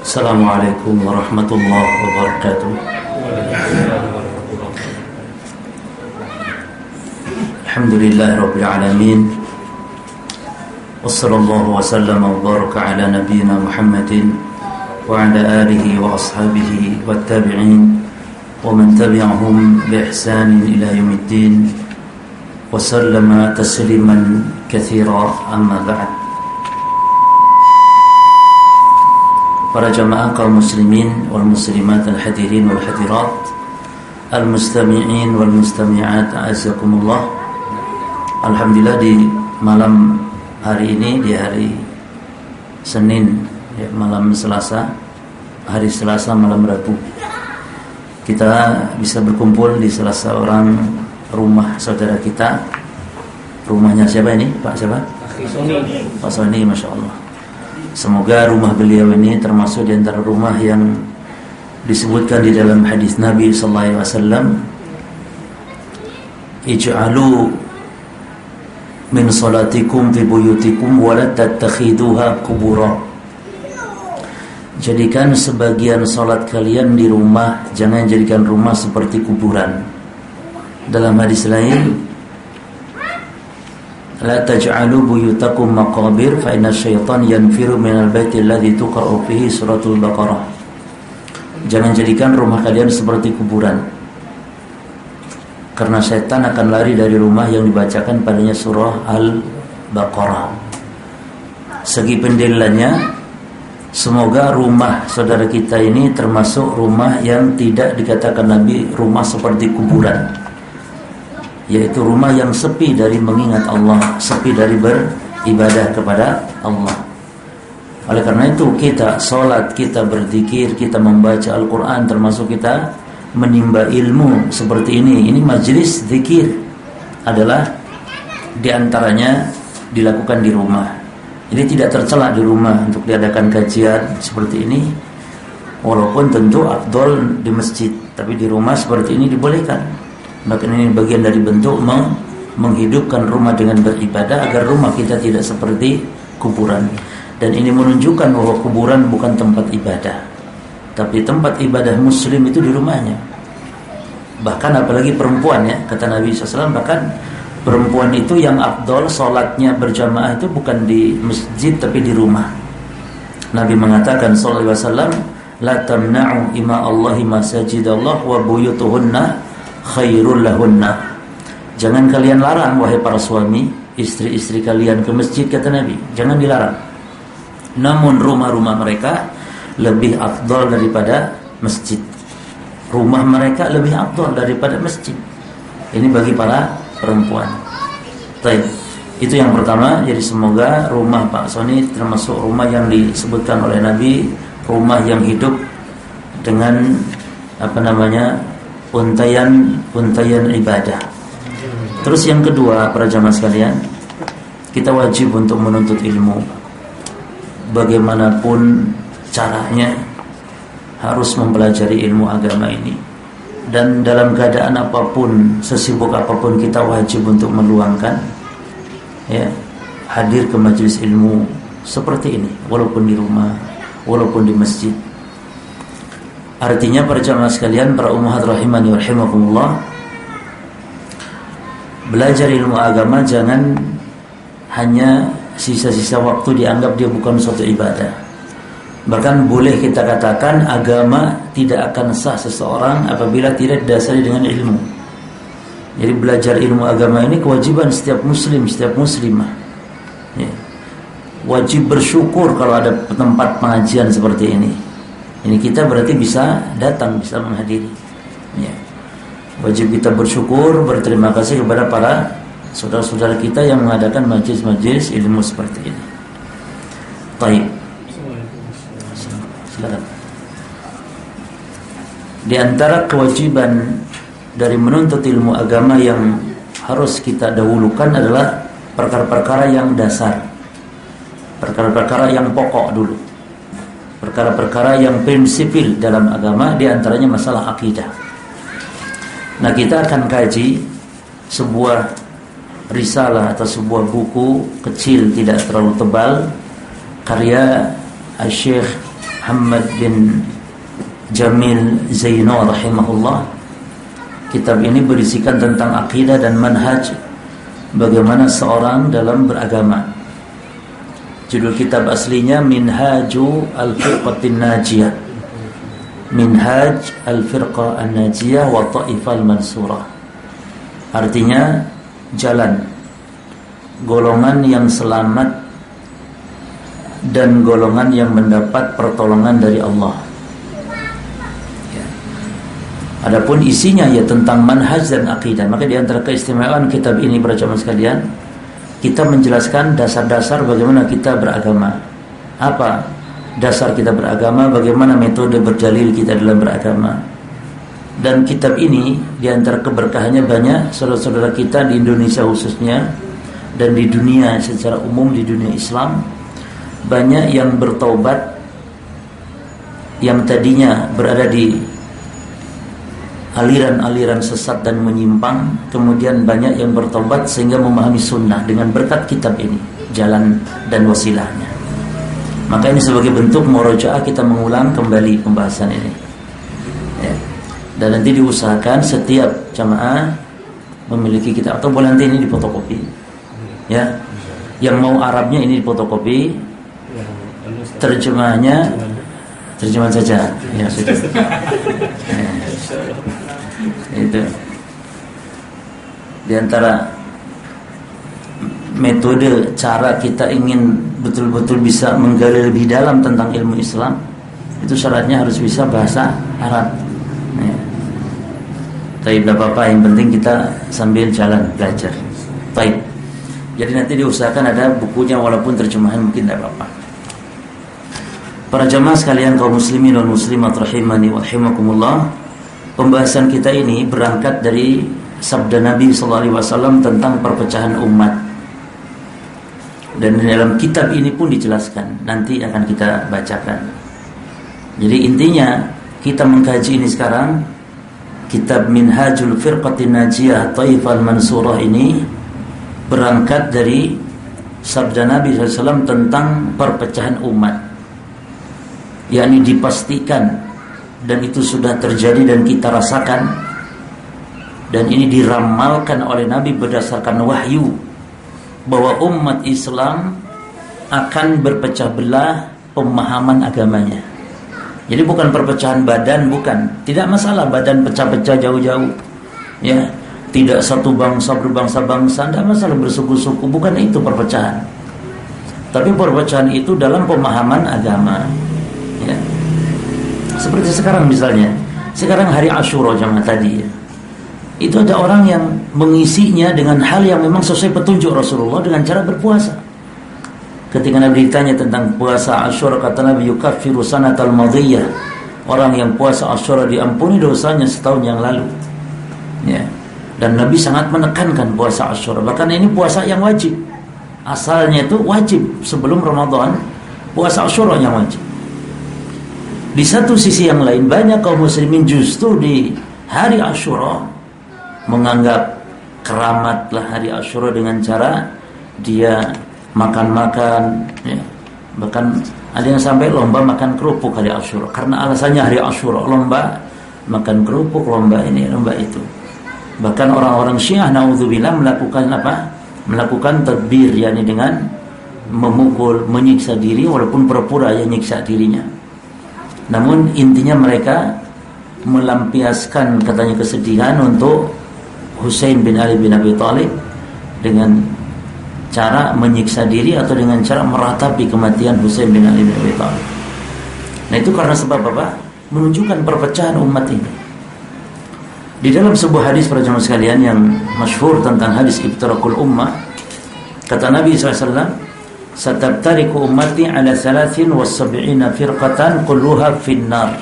Assalamualaikum warahmatullahi wabarakatuh. Alhamdulillahirabbil alamin. Wassallallahu wasallama wa baraka ala nabiyyina Muhammadin wa ala alihi wa ashabihi wattabi'in wa man tabi'ahum bi ihsanin ila yaumiddin wa sallama tasliman katsira, amma ba'd. Para jamaah kaum muslimin wal muslimat, al hadirin wal hadirat, al mustami'in wal mustami'at, a'azzakumullah. Alhamdulillah, di malam hari ini, di hari Senin, ya, malam Selasa, hari Selasa malam Rabu, kita bisa berkumpul di salah seorang rumah saudara kita. Rumahnya siapa ini? Pak siapa? Pak Soni, Masya Allah. Semoga rumah beliau ini termasuk di antara rumah yang disebutkan di dalam hadis Nabi sallallahu alaihi wasallam, ij'alu min salatikum fi buyutikum wa la tattakhiduha qubura. Jadikan sebagian salat kalian di rumah, jangan jadikan rumah seperti kuburan. Dalam hadis lain, la taj'alu buyutakum maqabir fa inna syaitan yanfiru minal baiti alladhi tuqra'u fihi suratul Baqarah. Jangan jadikan rumah kalian seperti kuburan, karena syaitan akan lari dari rumah yang dibacakan padanya surah Al-Baqarah. Segi pendalilannya, semoga rumah saudara kita ini termasuk rumah yang tidak dikatakan Nabi rumah seperti kuburan, yaitu rumah yang sepi dari mengingat Allah, sepi dari beribadah kepada Allah. Oleh karena itu, kita sholat, kita berzikir, kita membaca Al-Quran, termasuk kita menimba ilmu seperti ini. Ini majlis zikir adalah diantaranya dilakukan di rumah. Ini tidak tercela di rumah untuk diadakan kajian seperti ini, walaupun tentu afdol di masjid, tapi di rumah seperti ini dibolehkan. Bahkan ini bagian dari bentuk menghidupkan rumah dengan beribadah, agar rumah kita tidak seperti kuburan. Dan ini menunjukkan bahwa kuburan bukan tempat ibadah, tapi tempat ibadah muslim itu di rumahnya. Bahkan apalagi perempuan, ya, kata Nabi SAW, bahkan perempuan itu yang afdol sholatnya berjamaah itu bukan di masjid tapi di rumah. Nabi mengatakan sallallahu alaihi wasallam, la tamna'u ima Allahi masajidallah wa buyutuhunna khairul lahunna. Jangan kalian larang, wahai para suami, istri-istri kalian ke masjid, kata Nabi. Jangan dilarang. Namun rumah-rumah mereka lebih afdal daripada masjid. Rumah mereka lebih afdal daripada masjid. Ini bagi para perempuan. Baik, itu yang pertama. Jadi semoga rumah Pak Soni termasuk rumah yang disebutkan oleh Nabi, rumah yang hidup dengan untayan ibadah. Terus yang kedua, para jamaah sekalian, kita wajib untuk menuntut ilmu. Bagaimanapun caranya, harus mempelajari ilmu agama ini. Dan dalam keadaan apapun, sesibuk apapun, kita wajib untuk meluangkan, ya, hadir ke majelis ilmu seperti ini, walaupun di rumah, walaupun di masjid. Artinya, para jamaah sekalian, para ummahat rahimani wa rahimakumullah, belajar ilmu agama jangan hanya sisa-sisa waktu dianggap dia bukan suatu ibadah. Bahkan boleh kita katakan agama tidak akan sah seseorang apabila tidak didasari dengan ilmu. Jadi belajar ilmu agama ini kewajiban setiap muslim, setiap muslimah, ya. Wajib bersyukur kalau ada tempat pengajian seperti ini. Ini kita berarti bisa datang, bisa menghadiri, ya. Wajib kita bersyukur, berterima kasih kepada para saudara-saudara kita yang mengadakan majelis-majelis ilmu seperti ini. Baik. Silakan. Di antara kewajiban dari menuntut ilmu agama yang harus kita dahulukan adalah perkara-perkara yang dasar, perkara-perkara yang pokok dulu, perkara-perkara yang prinsipil dalam agama. Di antaranya masalah akidah. Nah, kita akan kaji sebuah risalah atau sebuah buku kecil, tidak terlalu tebal, karya Syekh Muhammad bin Jamil Zaino rahimahullah. Kitab ini berisikan tentang akidah dan manhaj bagaimana seorang dalam beragama. Judul kitab aslinya Minhaju Al-Firqatin Najiyah, Minhaj Al-Firqah An-Najiyah wa Ta'ifal Mansurah. Artinya jalan golongan yang selamat dan golongan yang mendapat pertolongan dari Allah. Adapun isinya ya tentang manhaj dan akidah. Maka di antara keistimewaan kitab ini para jamaah sekalian, kita menjelaskan dasar-dasar bagaimana kita beragama. Apa dasar kita beragama, bagaimana metode berdalil kita dalam beragama. Dan kitab ini di antara keberkahannya banyak saudara-saudara kita di Indonesia khususnya dan di dunia secara umum, di dunia Islam, banyak yang bertaubat yang tadinya berada di aliran-aliran sesat dan menyimpang, kemudian banyak yang bertobat sehingga memahami sunnah dengan berkat kitab ini, jalan dan wasilahnya. Maka ini sebagai bentuk murojaah kita mengulang kembali pembahasan ini ya. Dan nanti diusahakan setiap jamaah memiliki kitab, atau boleh nanti ini difotokopi ya. Yang mau Arabnya ini difotokopi, terjemahan saja ya sudah. Itu di antara metode cara kita ingin betul-betul bisa menggali lebih dalam tentang ilmu Islam, itu syaratnya harus bisa bahasa Arab ya. Tapi tidak apa-apa, yang penting kita sambil jalan belajar. Baik, jadi nanti diusahakan ada bukunya walaupun terjemahan mungkin tidak apa-apa. Para jamaah sekalian kaum muslimin dan muslimat rahimani wa rahimakumullah, pembahasan kita ini berangkat dari sabda Nabi SAW tentang perpecahan umat. Dan dalam kitab ini pun dijelaskan, nanti akan kita bacakan. Jadi intinya kita mengkaji ini sekarang, kitab Minhajul Firqatin Najiyah Ta'ifal Mansurah ini berangkat dari sabda Nabi SAW tentang perpecahan umat, yakni dipastikan, dan itu sudah terjadi dan kita rasakan, dan ini diramalkan oleh Nabi berdasarkan wahyu, bahwa umat Islam akan berpecah belah pemahaman agamanya. Jadi bukan perpecahan badan, bukan. Tidak masalah badan pecah-pecah jauh-jauh ya, tidak satu bangsa berbangsa-bangsa, tidak masalah bersuku-suku, bukan itu perpecahan. Tapi perpecahan itu dalam pemahaman agama ya. Seperti sekarang misalnya, sekarang hari Asyura jamaah tadi ya, itu ada orang yang mengisinya dengan hal yang memang sesuai petunjuk Rasulullah dengan cara berpuasa. Ketika Nabi ditanya tentang puasa Asyura, kata Nabi, yukaffiru sanatal madhiyah, orang yang puasa Asyura diampuni dosanya setahun yang lalu ya. Dan Nabi sangat menekankan puasa Asyura, bahkan ini puasa yang wajib. Asalnya itu wajib, sebelum Ramadan puasa Asyura yang wajib. Di satu sisi yang lain, banyak kaum muslimin justru di hari Asyura menganggap keramatlah hari Asyura dengan cara dia makan-makan ya. Bahkan ada yang sampai lomba makan kerupuk hari Asyura, karena alasannya hari Asyura, lomba makan kerupuk, lomba ini, lomba itu. Bahkan orang-orang Syiah naudzubillah melakukan apa? Melakukan tadbir, yakni dengan memukul, menyiksa diri walaupun pura-pura ya nyiksa dirinya. Namun intinya mereka melampiaskan katanya kesedihan untuk Husain bin Ali bin Abi Thalib dengan cara menyiksa diri atau dengan cara meratapi kematian Husain bin Ali bin Abi Thalib. Nah itu karena sebab apa? Menunjukkan perpecahan umat ini. Di dalam sebuah hadis para jemaah sekalian yang masyhur tentang hadis iftirakul ummah, kata Nabi SAW, satabtariku ummati ala 73 firqatan kulluha finnar.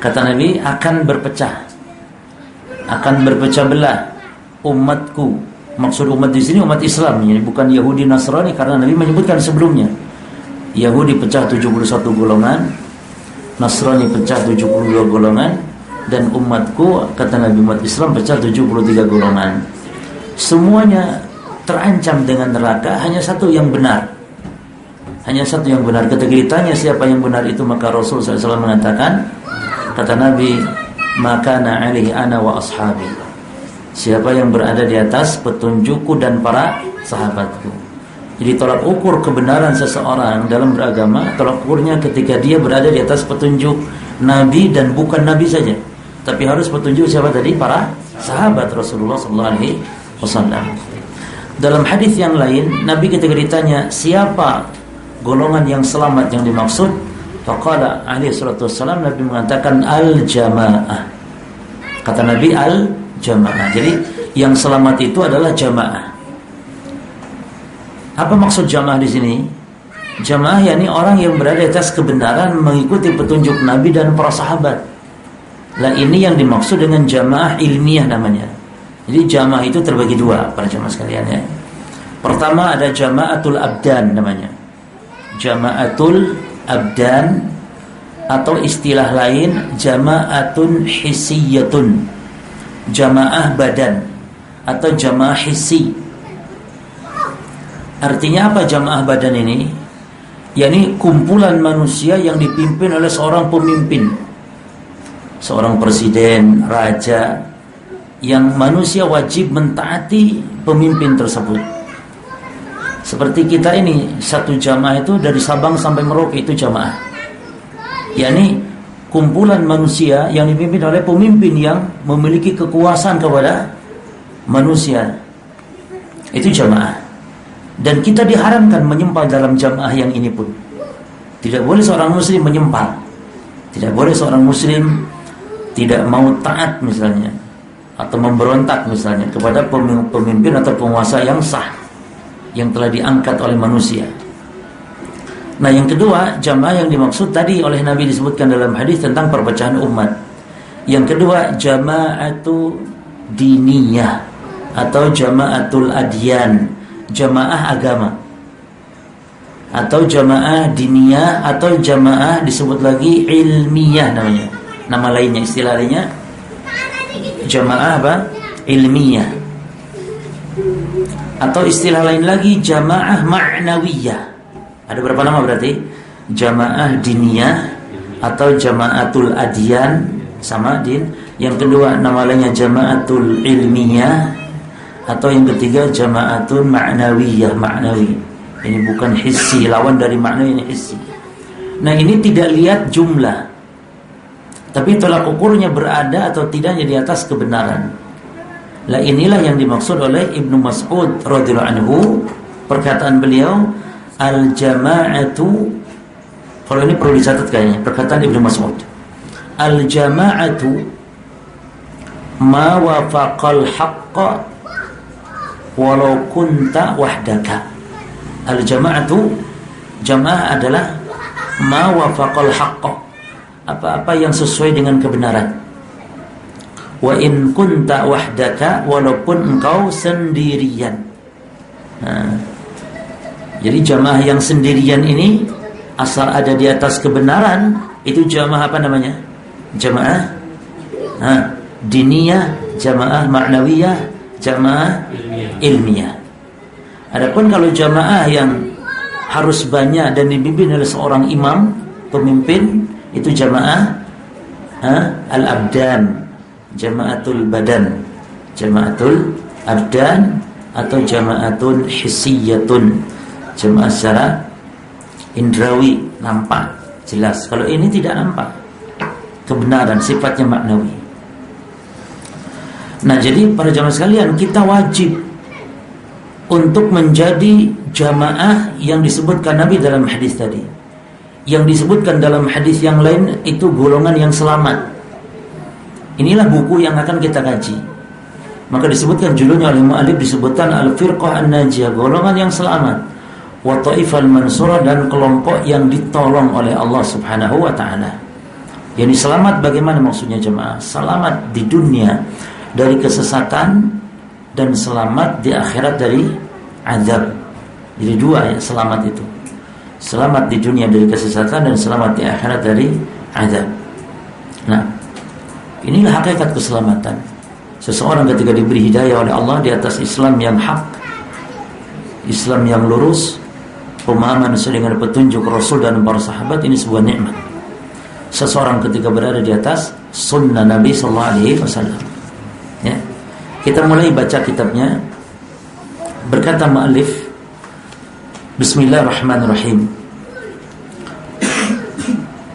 Kata Nabi, akan berpecah belah umatku. Maksud umat di sini umat Islam, ini bukan Yahudi Nasrani, karena Nabi menyebutkan sebelumnya Yahudi pecah 71 golongan, Nasrani pecah 72 golongan, dan umatku kata Nabi umat Islam pecah 73 golongan. Semuanya terancam dengan neraka, hanya satu yang benar, Hanya satu yang benar. Ketika ditanya siapa yang benar itu, maka Rasul SAW mengatakan, kata Nabi, makana alaihi ana wa ashabi, siapa yang berada di atas petunjukku dan para sahabatku. Jadi tolak ukur kebenaran seseorang dalam beragama, tolak ukurnya ketika dia berada di atas petunjuk Nabi, dan bukan Nabi saja, tapi harus petunjuk siapa tadi? Para sahabat Rasulullah SAW. Dalam hadis yang lain, Nabi ketika ditanya siapa golongan yang selamat yang dimaksud, faqala alaihi salatu wassalam, Nabi mengatakan al-jamaah. Kata Nabi al-jamaah. Jadi yang selamat itu adalah jamaah. Apa maksud jamaah di sini? Jamaah yakni orang yang berada di atas kebenaran, mengikuti petunjuk Nabi dan para sahabat. Lah ini yang dimaksud dengan jamaah ilmiah namanya. Jadi jamaah itu terbagi dua, para jamaah sekalian ya. Pertama ada jamaatul abdan namanya. Jamaatul abdan, atau istilah lain jamaatun hissiyatun, jamaah badan atau jamaah hissi. Artinya apa jamaah badan ini? yakni kumpulan manusia yang dipimpin oleh seorang pemimpin, seorang presiden, raja, yang manusia wajib mentaati pemimpin tersebut. Seperti kita ini, satu jamaah itu dari Sabang sampai Merauke itu jamaah, yakni kumpulan manusia yang dipimpin oleh pemimpin yang memiliki kekuasaan kepada manusia, itu jamaah. Dan kita diharamkan menyempal dalam jamaah yang ini pun. Tidak boleh seorang muslim menyempal. Tidak boleh seorang muslim tidak mau taat misalnya, atau memberontak misalnya kepada pemimpin atau penguasa yang sah, yang telah diangkat oleh manusia. Nah, yang kedua, jamaah yang dimaksud tadi oleh Nabi disebutkan dalam hadis tentang perpecahan umat. Yang kedua, jama'atu diniyah atau jama'atul adyan, jamaah agama, atau jamaah diniyah, atau jamaah disebut lagi ilmiyah namanya. Nama lainnya, istilah lainnya jamaah apa? Ilmiyah. Atau istilah lain lagi jamaah ma'nawiyah. Ada berapa nama berarti? Jamaah diniyah atau jamaatul adyan, sama din. Yang kedua nama lainnya jamaatul ilmiyah, atau yang ketiga jamaatul ma'nawiyah, ma'nawi. Ini bukan hissi, lawan dari makna ini hissi. Nah, ini tidak lihat jumlah, tapi tolak ukurnya berada atau tidaknya di atas kebenaran. Lah inilah yang dimaksud oleh Ibnu Mas'ud radhiyallahu anhu, perkataan beliau al-jama'atu. Kalau ini perlu dicatat kayaknya, perkataan Ibnu Mas'ud, al-jama'atu ma wafaqal haqqa walau kunta wahdaka. Al-jama'atu, jamaah adalah ma wafaqal haqqa, apa-apa yang sesuai dengan kebenaran. Wa in kunta wahdaka, walaupun engkau sendirian. Nah, jadi jamaah yang sendirian ini asal ada di atas kebenaran, itu jamaah apa namanya? Jamaah diniyah, jamaah ma'nawiyah, jamaah ilmiah. Adapun kalau jamaah yang harus banyak dan dipimpin oleh seorang imam, pemimpin, itu jamaah al-abdan, jamaatul badan, jamaatul abdan, atau jamaatul hissiyatun, jamaah secara indrawi, nampak, jelas. Kalau ini tidak nampak kebenaran, sifatnya maknawi. Nah, jadi para jamaah sekalian, kita wajib untuk menjadi jamaah yang disebutkan Nabi dalam hadis tadi. Yang disebutkan dalam hadis yang lain itu golongan yang selamat. Inilah buku yang akan kita kaji. Maka disebutkan judulnya oleh mu'allif, disebutkan al-firqah an-najiyah, golongan yang selamat, wa ta'ifal mansurah, dan kelompok yang ditolong oleh Allah Subhanahu wa taala. Yani selamat bagaimana maksudnya jemaah? Selamat di dunia dari kesesatan dan selamat di akhirat dari azab. Jadi dua ya selamat itu. Selamat di dunia dari kesesatan dan selamat di akhirat dari azab. Nah, inilah hakikat keselamatan. Seseorang ketika diberi hidayah oleh Allah di atas Islam yang hak, Islam yang lurus, pemahaman sesuai dengan petunjuk Rasul dan para sahabat, ini sebuah nikmat. Seseorang ketika berada di atas sunnah Nabi sallallahu alaihi wasallam. Ya. Kita mulai baca kitabnya. Berkata muallif, Bismillahirrahmanirrahim.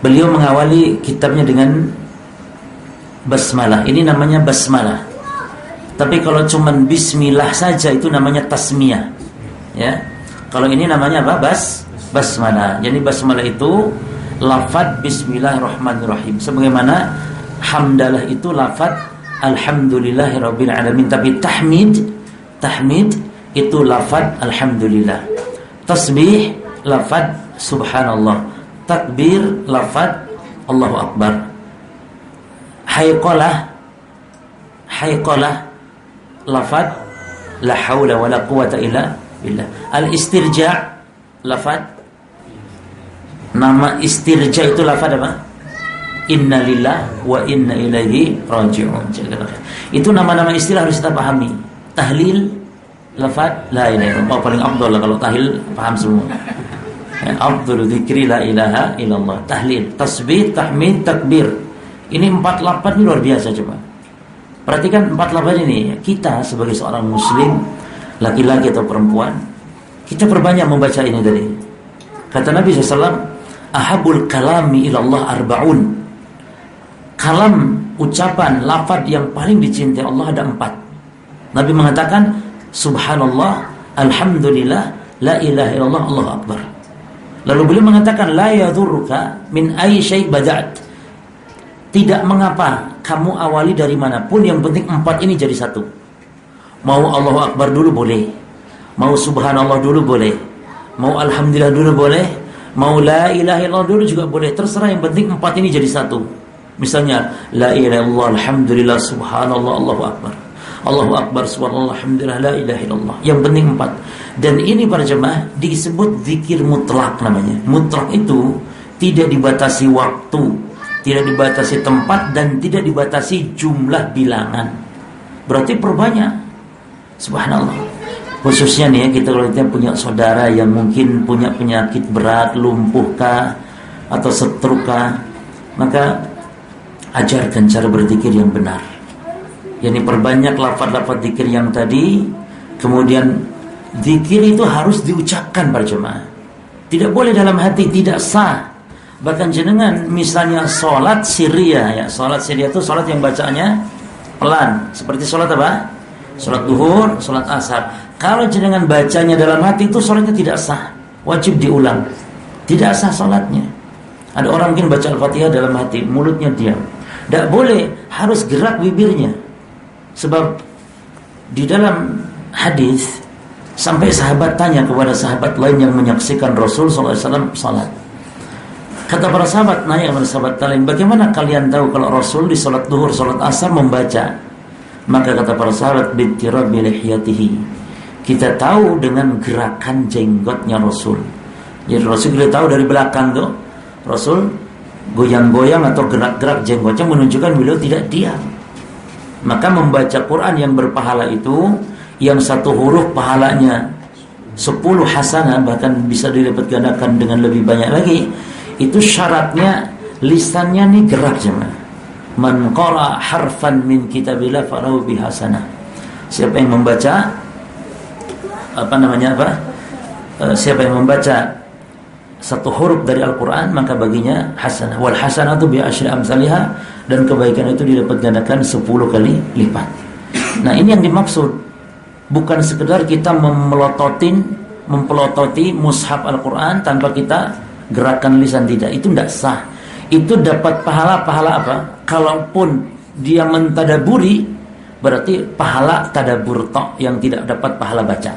Beliau mengawali kitabnya dengan basmalah. Ini namanya basmalah. Tapi kalau cuman bismillah saja itu namanya tasmiyah. Ya. Kalau ini namanya apa? Basmalah. Jadi basmalah itu lafaz bismillahirrahmanirrahim. Sebagaimana hamdalah itu lafaz alhamdulillahirabbil alamin. Tapi tahmid itu lafaz alhamdulillah. Tasbih lafaz subhanallah. Takbir lafaz Allahu akbar. Haiqalah lafaz la haula wala quwata illa billah. Al-istirja' lafaz, nama istirja' itu lafaz apa? Inna lillah wa inna ilaihi raji'un. Itu nama-nama istilah harus kita pahami. Tahlil lafaz la ilaha illallah. Paling afdal kalau tahlil paham semua. Afdhalu dzikri la ilaha illallah. Tahlil, tasbih, tahmid, takbir. Ini 4 lafaz ini luar biasa. Coba perhatikan 4 lafaz ini. Kita sebagai seorang muslim, laki-laki atau perempuan, kita perbanyak membaca ini tadi. Kata Nabi SAW, ahabul kalami ilallah arba'un. Kalam, ucapan, lafaz yang paling dicintai Allah ada 4. Nabi mengatakan subhanallah, alhamdulillah, la ilaha illallah, Allahu akbar. Lalu beliau mengatakan la yadhurruka min ayyi syai' bada'at. Tidak mengapa kamu awali dari manapun, yang penting 4 ini jadi satu. Mau Allahu akbar dulu boleh, mau subhanallah dulu boleh, mau alhamdulillah dulu boleh, mau la ilaha illallah dulu juga boleh. Terserah, yang penting 4 ini jadi satu. Misalnya la ilaha illallah, alhamdulillah, subhanallah, Allahu akbar. Allahu akbar, subhanallah, alhamdulillah, la ilaha illallah. Yang penting 4. Dan ini para jemaah disebut zikir mutlak namanya. Mutlak itu tidak dibatasi waktu, tidak dibatasi tempat, dan tidak dibatasi jumlah bilangan. Berarti perbanyak. Subhanallah. Khususnya nih ya, kita kalau kita punya saudara yang mungkin punya penyakit berat, lumpuhkah atau setrukah, maka ajarkan cara berzikir yang benar. Yani perbanyak lafaz-lafaz zikir yang tadi. Kemudian zikir itu harus diucapkan para jemaah. Tidak boleh dalam hati, tidak sah. Bahkan jenengan misalnya salat sirriyah ya, salat sirriyah itu salat yang bacaannya pelan, seperti salat apa? Salat duhur, salat asar. Kalau jenengan bacanya dalam hati itu salatnya tidak sah, wajib diulang. Tidak sah salatnya. Ada orang mungkin baca Al-Fatihah dalam hati, mulutnya diam. Tidak boleh, harus gerak bibirnya. Sebab di dalam hadis sampai sahabat tanya kepada sahabat lain yang menyaksikan Rasul SAW salat. Kata para sahabat, nanya kepada sahabat lain, bagaimana kalian tahu kalau Rasul di salat duhur, salat asar membaca? Maka kata para sahabat, bitirabi lihiyatihi. Kita tahu dengan gerakan jenggotnya Rasul. Jadi Rasul kita tahu dari belakang tuh, Rasul goyang-goyang atau gerak-gerak jenggotnya menunjukkan beliau tidak diam. Maka membaca Quran yang berpahala itu, yang 1 huruf pahalanya 10 hasanah, bahkan bisa dilipat gandakan dengan lebih banyak lagi. Itu syaratnya lisannya nih gerak jemaah. Man qara harfan min kitabillah falahu bihasanah. Siapa yang membaca siapa yang membaca 1 huruf dari Al-Quran, maka baginya hasanah. Wal hasanatu bi asyri amsalihha, dan kebaikan itu dilipat gandakan 10 kali lipat. Nah, ini yang dimaksud. Bukan sekedar kita mempelototi mushaf Al-Quran tanpa kita gerakan lisan, tidak. Itu tidak sah. Itu dapat pahala apa? Kalaupun dia mentadaburi, berarti pahala tadabur tok, yang tidak dapat pahala baca.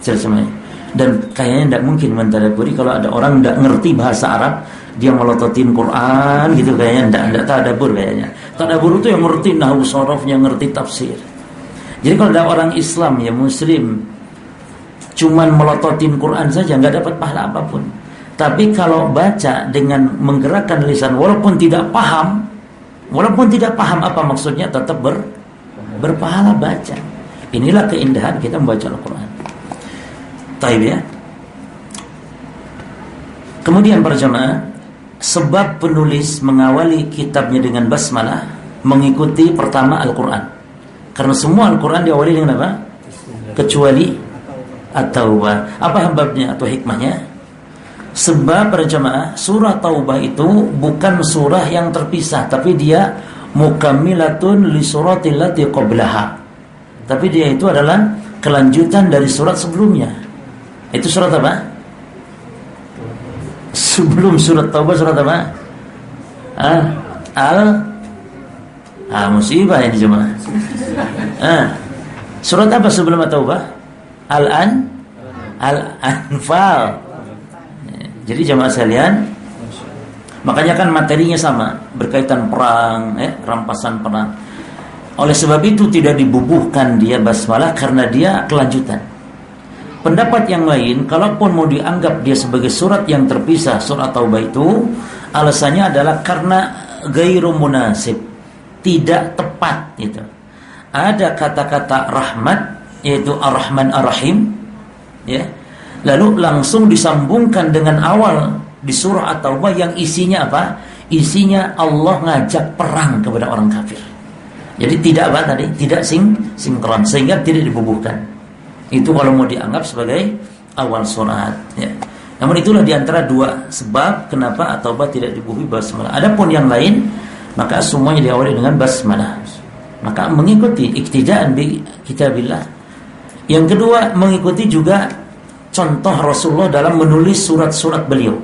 Semuanya. Dan kayaknya tidak mungkin mentadaburi kalau ada orang tidak ngerti bahasa Arab, dia melototin Quran gitu, kayaknya tidak tadabur kayaknya. Tadabur itu yang ngerti nahwu sharafnya, ngerti tafsir. Jadi kalau ada orang Islam ya, muslim, cuman melototin Quran saja, nggak dapat pahala apapun. Tapi kalau baca dengan menggerakkan lisan, walaupun tidak paham apa maksudnya, tetap berpahala baca. Inilah keindahan kita membaca Al-Quran. Taib ya. Kemudian para jemaah, sebab penulis mengawali kitabnya dengan basmalah mengikuti pertama Al-Quran. Karena semua Al-Quran diawali dengan apa? Kecuali At-Taubah. Apa sebabnya atau hikmahnya? Sebab para jemaah, surah Taubah itu bukan surah yang terpisah, tapi dia mukammilatun li suratil lati qablaha. Tapi dia itu adalah kelanjutan dari surat sebelumnya. Itu surat apa? Sebelum surat Taubah surat apa? Musibah ini jemaah. Surat apa sebelum Taubah? Al-Anfal. Jadi jemaah sekalian, makanya kan materinya sama, berkaitan perang, rampasan perang. Oleh sebab itu tidak dibubuhkan dia basmalah karena dia kelanjutan. Pendapat yang lain, kalaupun mau dianggap dia sebagai surat yang terpisah, surat Taubah itu, alasannya adalah karena ghairu munasib, tidak tepat gitu. Ada kata-kata rahmat, yaitu Ar-Rahman Ar-Rahim, ya. Lalu langsung disambungkan dengan awal di surah At-Taubah yang isinya apa? Isinya Allah ngajak perang kepada orang kafir. Jadi tidak apa tadi? Tidak sinkron, sehingga tidak dibubuhkan. Itu kalau mau dianggap sebagai awal surat, ya. Namun itulah diantara dua sebab kenapa At-Taubah tidak dibubuhi basmalah. Adapun yang lain, maka semuanya diawali dengan basmalah. Maka mengikuti iktidaan bi kitabillah. Yang kedua, mengikuti juga contoh Rasulullah dalam menulis surat-surat beliau.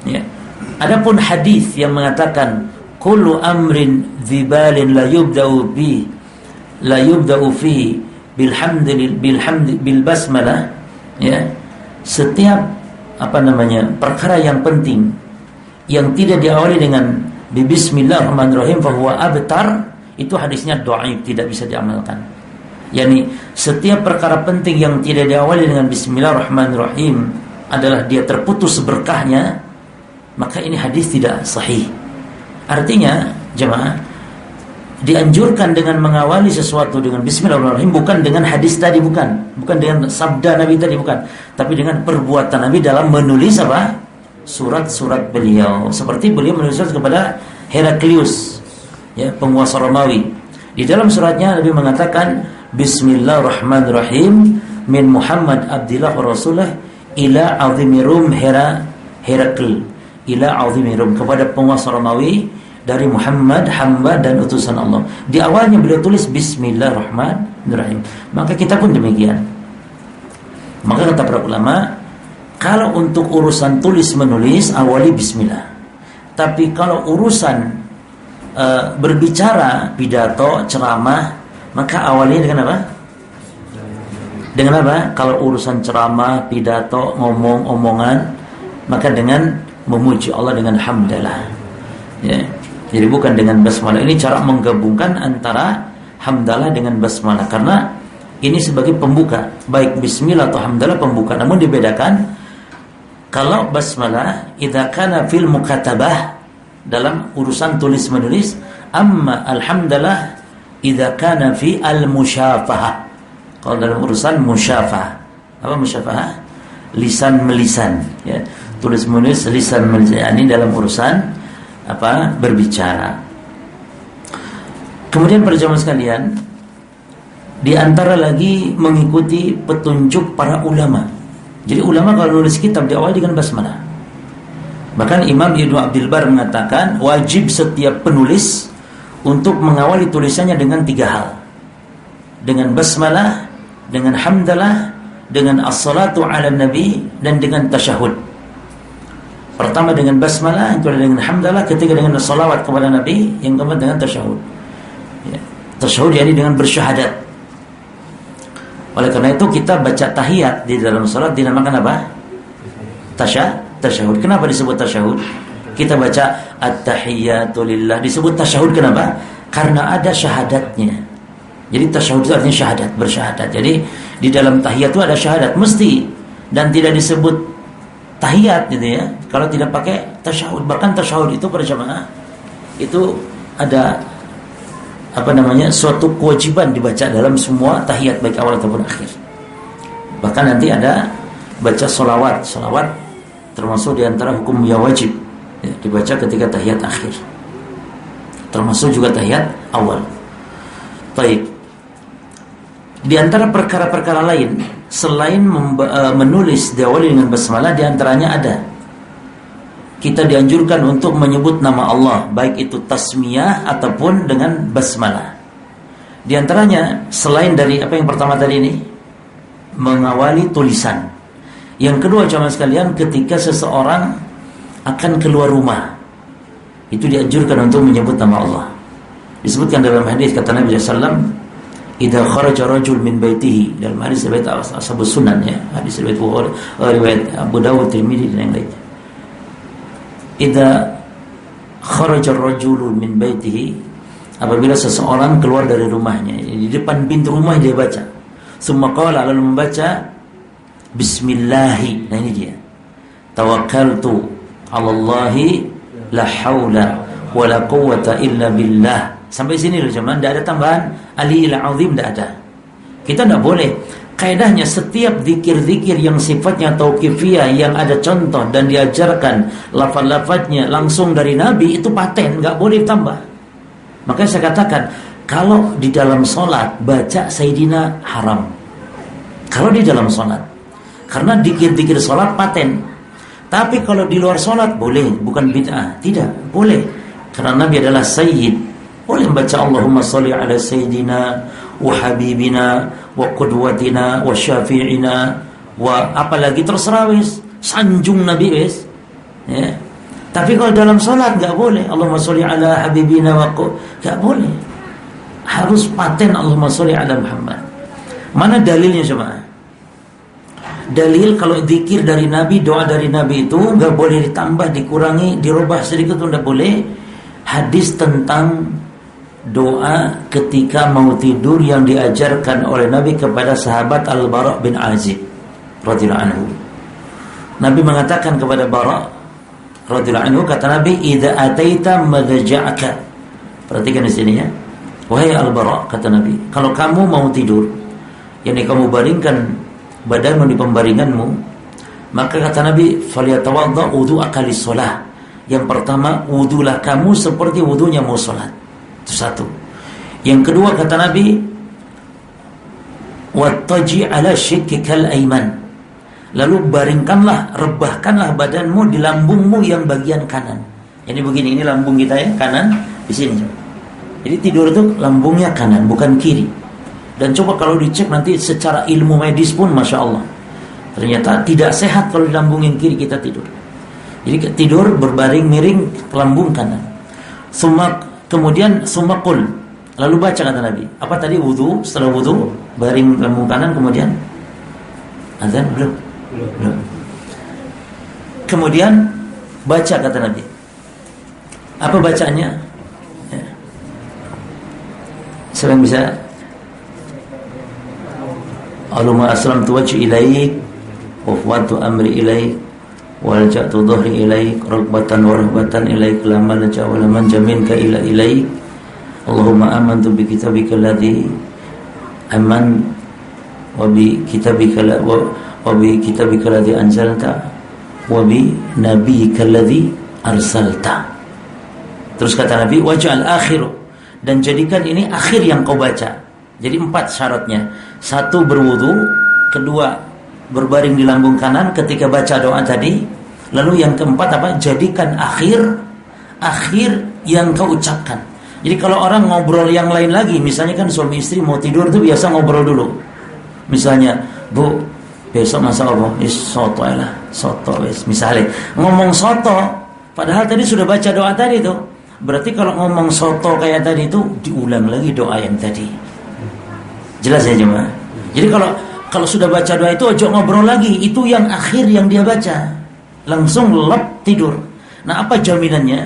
Ya. Adapun hadis yang mengatakan kullu amrin dzibalin la yubda'u fi bil basmalah, ya. Setiap perkara yang penting yang tidak diawali dengan bismillahirrahmanirrahim fahuwa abtar, itu hadisnya dhaif, tidak bisa diamalkan. Yani setiap perkara penting yang tidak diawali dengan bismillahirrahmanirrahim adalah dia terputus berkahnya, maka ini hadis tidak sahih. Artinya jemaah, dianjurkan dengan mengawali sesuatu dengan bismillahirrahmanirrahim, bukan dengan hadis tadi, bukan dengan sabda Nabi tadi, bukan, tapi dengan perbuatan Nabi dalam menulis apa? Surat-surat beliau. Seperti beliau menulis surat kepada Heraklius, ya, penguasa Romawi. Di dalam suratnya Nabi mengatakan Bismillahirrahmanirrahim min Muhammad Abdillah wa Rasulullah ila azimirum Herakl, ila azimirum, kepada penguasa Romawi dari Muhammad, hamba dan utusan Allah. Di awalnya beliau tulis Bismillahirrahmanirrahim. Maka kita pun demikian. Maka kata para ulama, kalau untuk urusan tulis menulis awali bismillah. Tapi kalau urusan berbicara, pidato, ceramah, maka awalnya dengan apa? Dengan apa? Kalau urusan ceramah, pidato, omongan, maka dengan memuji Allah dengan hamdalah. Ya. Jadi bukan dengan basmalah. Ini cara menggabungkan antara hamdalah dengan basmalah, karena ini sebagai pembuka. Baik bismillah atau hamdalah pembuka. Namun dibedakan, kalau basmalah idza kana fil mukatabah, dalam urusan tulis menulis, amma alhamdulillah idza kana fi al-musyafahah. Kalau dalam urusan musyafahah. Apa musyafahah? Lisan melisan, ya. Tulis menulis lisan melisan. Ini dalam urusan berbicara. Kemudian para jamaah sekalian, di antara lagi mengikuti petunjuk para ulama. Jadi ulama kalau nulis kitab diawali dengan basmalah. Bahkan Imam Ibnu Abdul Bar mengatakan wajib setiap penulis untuk mengawali tulisannya dengan 3 hal. Dengan basmalah, dengan hamdalah, dengan as-salatu ala nabi, dan dengan tasyahud. Pertama dengan basmalah, kedua dengan hamdalah, ketiga dengan salawat kepada Nabi, yang keempat dengan tasyahud. Ya. Tasyahud yakni dengan bersyahadat. Oleh karena itu kita baca tahiyat di dalam salat dinamakan apa? Tasyahud. Kenapa disebut tasyahud? Kita baca at-tahiyyatu lillah, disebut tasyahud kenapa? Karena ada syahadatnya. Jadi tasyahud itu artinya syahadat, bersyahadat. Jadi di dalam tahiyat itu ada syahadat mesti, dan tidak disebut tahiyat gitu ya kalau tidak pakai tasyahud. Bahkan tasyahud itu para jamaah itu ada suatu kewajiban dibaca dalam semua tahiyat baik awal ataupun akhir. Bahkan nanti ada baca solawat termasuk di antara hukum yang wajib ya, dibaca ketika tahiyat akhir, termasuk juga tahiyat awal. Baik. Di antara perkara-perkara lain selain menulis diawali dengan basmalah, di antaranya ada kita dianjurkan untuk menyebut nama Allah, baik itu tasmiyah ataupun dengan basmalah. Di antaranya selain dari apa yang pertama tadi ini, mengawali tulisan. Yang kedua jamaah sekalian, ketika seseorang akan keluar rumah, itu dianjurkan untuk menyebut nama Allah. Disebutkan dalam hadis kata Nabi SAW, idza kharaja rajul min baitihi, dalam hadis riwayat Ashabus Sunan ya, hadis riwayat Abu Dawud, Tirmidzi dan yang lainnya. Idza kharaja rajul min baitihi, apabila seseorang keluar dari rumahnya, di depan pintu rumah dia baca, summa qala, lalu membaca bismillahi. Nah ini dia, tawakkaltu 'ala Allahi la haula wala quwwata illa billah. Sampai sini loh cuman, tidak ada tambahan aliyil azim, tidak ada. Kita tidak boleh. Kaidahnya setiap zikir-zikir yang sifatnya tauqifiyah, yang ada contoh dan diajarkan lafaz-lafaznya langsung dari Nabi, itu paten, nggak boleh tambah. Makanya saya katakan, kalau di dalam sholat baca Sayyidina haram. Kalau di dalam sholat, karena zikir-zikir sholat paten. Tapi kalau di luar sholat boleh, bukan bid'ah, tidak boleh. Karena Nabi adalah Sayyid. Boleh membaca Allahumma sholli ala Sayyidina wa Habibina wa Qudwatina wa Syafi'ina wa apalagi, terserah wis, sanjung Nabi wis ya. Tapi kalau dalam sholat nggak boleh Allahumma sholli ala Habibina wa nggak boleh, harus paten Allahumma sholli ala Muhammad. Mana dalilnya coba? Dalil kalau zikir dari Nabi, doa dari Nabi itu nggak boleh ditambah, dikurangi, dirubah sedikit pun nggak boleh. Hadis tentang doa ketika mau tidur yang diajarkan oleh Nabi kepada sahabat Al-Bara' bin Azib radhiyallahu anhu. Nabi mengatakan kepada Bara' radhiyallahu anhu, kata Nabi, idza ataita madja'aka. Perhatikan di sini ya. Wahai Al-Bara', kata Nabi, kalau kamu mau tidur, yakni kamu baringkan badanmu di pembaringanmu, maka kata Nabi, falyatawadda wudu'aka lis-shalah. Yang pertama, wudulah kamu seperti wudunya mau salat. Itu satu. Yang kedua kata Nabi, wattaji ala shikkikal aiman. Lalu baringkanlah, rebahkanlah badanmu di lambungmu yang bagian kanan. Ini begini, ini lambung kita ya, kanan di sini. Jadi tidur itu lambungnya kanan, bukan kiri. Dan coba kalau dicek nanti secara ilmu medis pun, masya Allah, ternyata tidak sehat kalau di lambung yang kiri kita tidur. Jadi tidur berbaring miring lambung kanan. Kemudian sumakul, lalu baca kata Nabi. Apa tadi? Wudu. Setelah wudu baring lambung kanan, kemudian azan belum. Kemudian baca kata Nabi. Apa bacaannya? Ya. Siapa yang bisa? Allahumma aslamtu wajhi ilaik wa fawwadtu amri ilaik walja'tu dhuhri ilaik raghbatan wa rahbatan ilaik la malja wa la manja minka illa ilaik. Allahumma amantu bi kitabika alladhi aman wa bi kitabika alladhi anzalta wa bi nabiyyika alladhi arsalta. Terus kata Nabi, waj'al akhiru, dan jadikan ini akhir yang kau baca. Jadi 4 syaratnya. 1 berwudu, kedua berbaring di lambung kanan ketika baca doa tadi. Lalu yang keempat apa? Jadikan akhir yang kau ucapkan. Jadi kalau orang ngobrol yang lain lagi, misalnya kan suami istri mau tidur tuh biasa ngobrol dulu. Misalnya, Bu, besok masak apa? Soto lah, soto wes. Misalnya ngomong soto, padahal tadi sudah baca doa tadi tuh. Berarti kalau ngomong soto kayak tadi itu diulang lagi doa yang tadi. Jelas ya jemaah? Jadi kalau sudah baca doa itu ojo ngobrol lagi, itu yang akhir yang dia baca. Langsung lep tidur. Nah, apa jaminannya?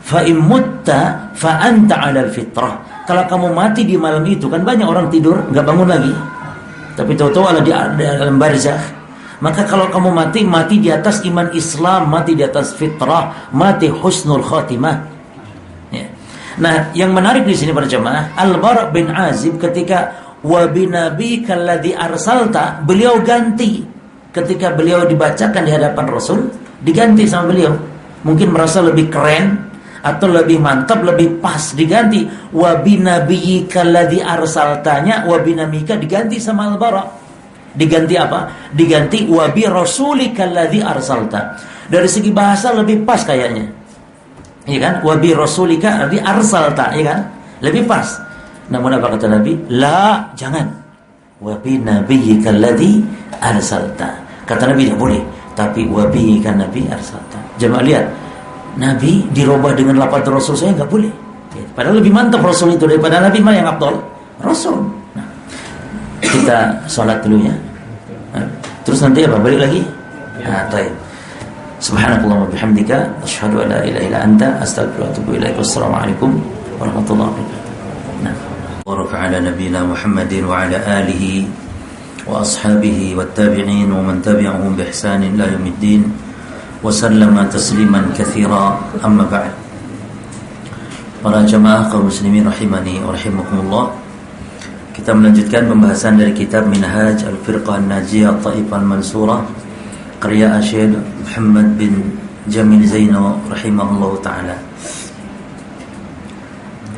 Fa immutta fa anta 'alal fitrah. Kalau kamu mati di malam itu, kan banyak orang tidur enggak bangun lagi. Tapi tahu-tahu ada di dalam barzakh. Maka kalau kamu mati di atas iman Islam, mati di atas fitrah, mati husnul khatimah. Ya. Nah, yang menarik di sini para jemaah, Al-Bara' bin Azib ketika wa binabiyyika alladzi arsalta, beliau ganti ketika beliau dibacakan di hadapan Rasul, diganti sama beliau. Mungkin merasa lebih keren atau lebih mantap, lebih pas, diganti wa binabiyyika alladzi arsaltanya, wa binamika diganti sama al-bara. Diganti apa? Diganti wa bi rasulika alladzi arsalta. Dari segi bahasa lebih pas kayaknya. Iya kan? Wa bi rasulika alladzi arsalta, iya kan? Lebih pas. Namun apa kata Nabi? La, jangan. Wa bi nabiyyika alladzi arsalta. Kata Nabi tidak boleh, tapi wa bi kan Nabi arsalta. Jemaah lihat, Nabi dirubah dengan lafaz Rasul saya enggak boleh. Padahal lebih mantap Rasul itu daripada Nabi. Mana yang afdal? Rasul. Nah, kita salat dulu ya. Nah, terus nanti apa? Balik lagi? Nah, baik. Subhanakallahumma bihamdika asyhadu an la ilaha illa anta astaghfiruka wa atubu ilaik. Wassalamualaikum warahmatullahi wabarakatuh. Nah, baraka ala nabiyina Muhammadin wa ala alihi wa ashabihi wat tabi'in wa man tabi'ahum bi ihsan ila yaumiddin wa sallama tasliman katsira. Amma ba'd. Para jemaah kaum muslimin rahimani wa rahimakumullah, kita melanjutkan pembahasan dari kitab Minhaj Al-Firqah An-Najiyah At-Taifah Al-Mansurah karya Syekh Muhammad bin Jamil Zaino rahimahullah taala.